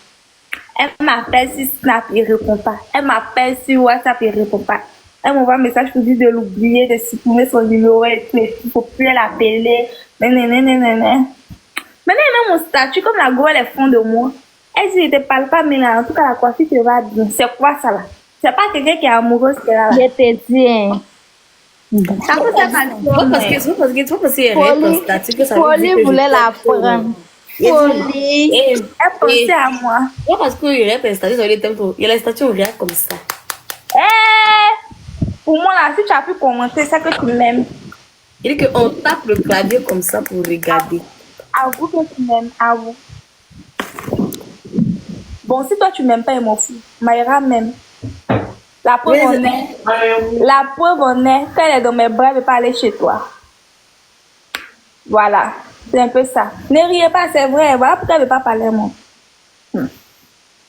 S8: Elle m'appelle sur Snap, il répond pas. Elle m'appelle sur WhatsApp, il répond pas. Elle m'envoie un message pour dire de l'oublier, de supprimer son numéro et tout. Il faut plus l'appeler. Maintenant, elle met mon statut comme la go, elle est fond de moi. Elle dit, je te parle pas, mais là, en tout cas, la coiffure te va bien. C'est quoi ça là? C'est pas quelqu'un qui est amoureuse qui est là.
S7: Je te dis.
S2: Pauline
S7: voulait la prendre.
S8: Pauline, elle pensait à moi.
S2: Parce qu'il y a un statut, il y a la statue ouverte comme ça.
S8: Pour moi, là, si tu as pu commenter, c'est que tu m'aimes.
S2: Il dit qu'on tape le clavier comme ça pour regarder.
S8: Avoue que tu m'aimes, avoue. Bon, si toi tu m'aimes pas, il m'en fout. Maïra m'aime. La preuve en est, quand elle est dans mes bras, elle ne veut pas aller chez toi. Voilà, c'est un peu ça. Ne riez pas, c'est vrai. Voilà pourquoi elle ne veut pas parler à moi.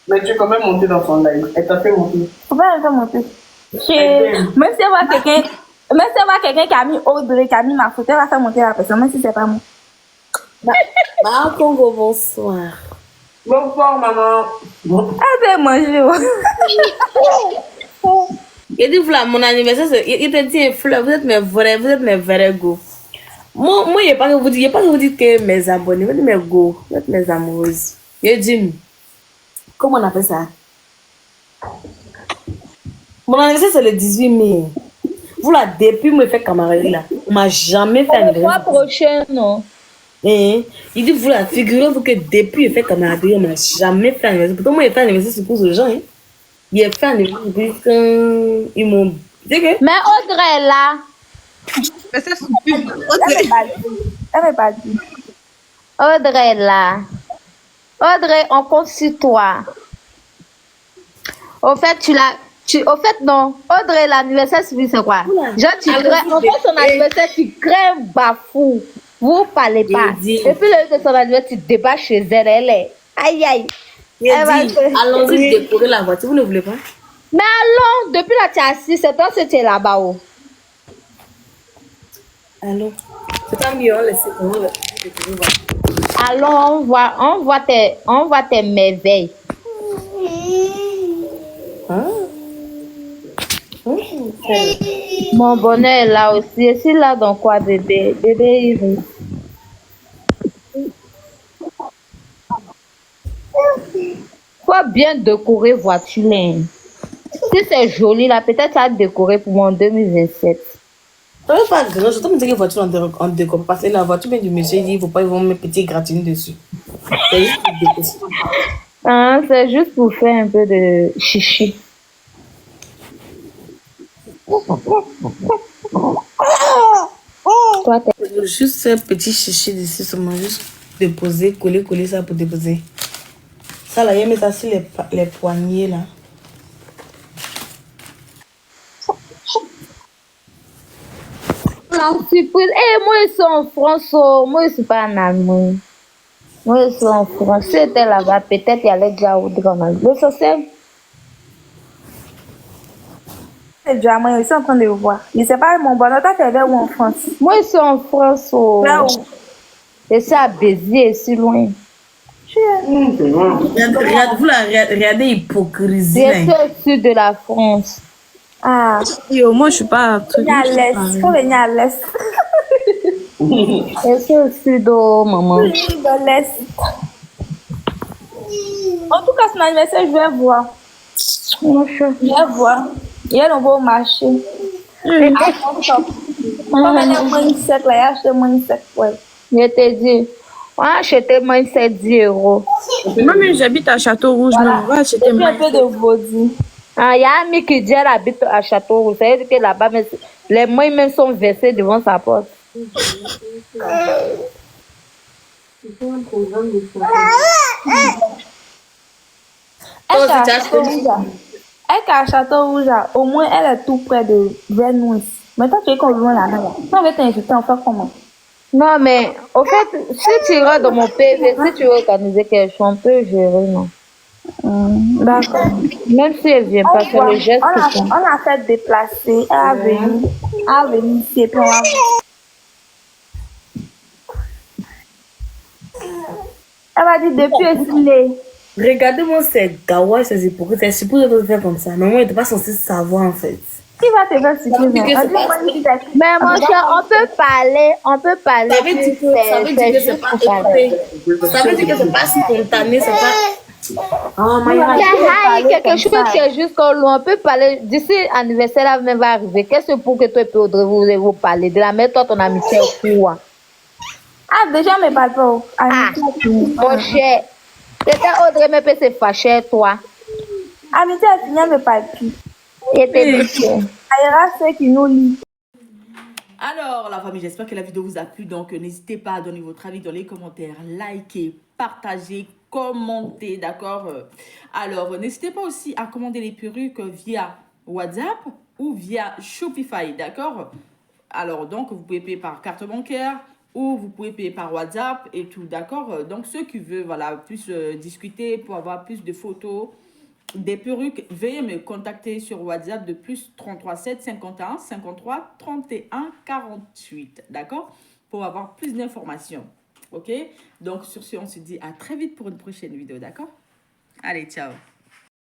S10: Mais tu es quand même monté dans son live. Elle t'a fait monter.
S8: Pourquoi elle t'a monté? Même si elle voit quelqu'un qui a mis Audrey, qui a mis ma photo, elle va faire monter la personne, même si c'est pas moi.
S2: Maman Congo, bonsoir.
S10: Bonsoir, maman.
S8: Ah ben, manger.
S2: Il dit, voilà, mon anniversaire, il te dit, Fleur, vous êtes mes vrais go. Moi, il n'y a pas que vous dites que mes abonnés, vous êtes mes go, vous êtes mes amoureuses. Il dit, comment on appelle ça? Mon anniversaire, c'est le 18 mai. Vous là, depuis moi, fait camarade là, on m'a jamais fait
S7: Le mois
S2: anniversaire.
S7: prochain, non?
S2: Il dit, vous là, figurez-vous que depuis il fait camarade, on m'a jamais fait anniversaire. Pourtant, moi, il fait anniversaire, c'est pour les gens. Hein. Il a fait anniversaire depuis qu'ils m'ont. C'est que?
S7: Mais Audrey est là.
S8: Elle m'est pas dit.
S7: Audrey est là. Audrey, on compte sur toi. Au fait, au fait, non. Audrey, l'anniversaire, c'est quoi? Genre, tu crées. En fait, son anniversaire, tu crées bafou. Vous parlez pas. Et puis, le jour de son anniversaire, tu débarques chez elle. Elle est. Aïe, aïe.
S2: Allons-y décorer la voiture. Vous ne voulez pas?
S7: Mais allons, depuis là, tu es assis. C'est toi, c'était là-bas. Oh.
S2: Allons. C'est pas mieux, on laisse comment
S7: Allons, on voit tes merveilles. Mon bonheur est là aussi. Et c'est là dans quoi, bébé? Bébé Iris. Faut bien décorer voiture là. Si c'est joli là, peut-être ça va décorer pour moi en 2027.
S2: Ça veut pas grand, je te dis que voiture en décore. Parce que la voiture du monsieur, il dit, il faut pas, ils vont mettre petit gratin dessus. C'est juste pour décorer.
S7: Ah, c'est juste pour faire un peu de chichi. Toi,
S2: juste un petit chichi dessus, seulement juste déposer, coller ça pour déposer. Ça là, il met ça sur les poignets là.
S7: La surprise. Eh, moi, je suis en France. Oh. Moi, je suis pas en Allemagne. Moi, je suis en France. Si j'étais là-bas, peut-être il y allait déjà au drame. Le social.
S8: C'est déjà, moi, je suis en train de le voir. Je sais pas, mon bonheur, toi, tu es où en France?
S7: Moi, je suis en France. Oh.
S8: Là où?
S7: Je suis à Béziers, si loin.
S2: Regardez l'hypocrisie.
S7: Je suis au sud de la France.
S8: Ah.
S3: Yo, moi, je suis pas.
S8: Il y a l'Est. Il faut venir à l'Est.
S7: Je suis au sud, oh, maman.
S8: De l'Est. En tout cas, son anniversaire, je vais voir. Je vais voir. Hier, on va au marché. On va venir moins une sec, là. Il a acheté moins une sec, ouais.
S7: Je te dis. On a acheté moins 10 €.
S3: Moi-même, j'habite à Château-Rouge.
S8: Voilà.
S3: On va acheter
S8: Et puis un peu de vaudou.
S7: Ah, il y a un ami qui dit qu'elle habite à Château-Rouge. Ça veut dire que là-bas, les moyens même sont versés devant sa porte.
S8: Elle est à Château-Rouge, au moins elle est tout près de Venus. Maintenant, tu es qu'on loin là-bas. Si on veut t'inviter, on fait comment?
S7: Non, mais au fait, si tu iras dans mon PV, si tu veux organiser quelque chose, on peut gérer, non?
S8: D'accord.
S7: Même si elle vient pas faire le geste.
S8: On a fait déplacer. Elle a venu ici et puis on va. Elle va dire depuis exilé.
S2: Regardez-moi ces gawages, ces hypocrites. C'est supposé de faire comme ça. Mais moi, il n'était pas censé savoir en fait.
S8: Qui va te faire surprise?
S7: Mais mon cher, on peut parler.
S2: Ça veut dire que c'est pas écouté. Ça veut dire que c'est pas spontané, c'est pas.
S7: Oh my God. Quelque chose qui est juste comme l'on peut parler. D'ici anniversaire là même va arriver. Qu'est-ce que pour que toi et puis Audrey vous parler de la mère toi ton amitié est quoi?
S8: Ah déjà mais pas trop.
S7: Mon cher. C'était Audrey mais peut se fâcher toi.
S8: Amitié est finie mais pas plus.
S7: Et t'es dit.
S8: Aïra ceux qui nous lit.
S1: Alors, la famille, j'espère que la vidéo vous a plu. Donc, n'hésitez pas à donner votre avis dans les commentaires, liker, partager, commenter, d'accord? Alors, n'hésitez pas aussi à commander les perruques via WhatsApp ou via Shopify, d'accord? Alors, donc, vous pouvez payer par carte bancaire ou vous pouvez payer par WhatsApp et tout, d'accord? Donc, ceux qui veulent, voilà, plus discuter pour avoir plus de photos, des perruques, veuillez me contacter sur WhatsApp de plus 33 7 51 53 31 48, d'accord? Pour avoir plus d'informations. Ok? Donc, sur ce, on se dit à très vite pour une prochaine vidéo, d'accord? Allez, ciao!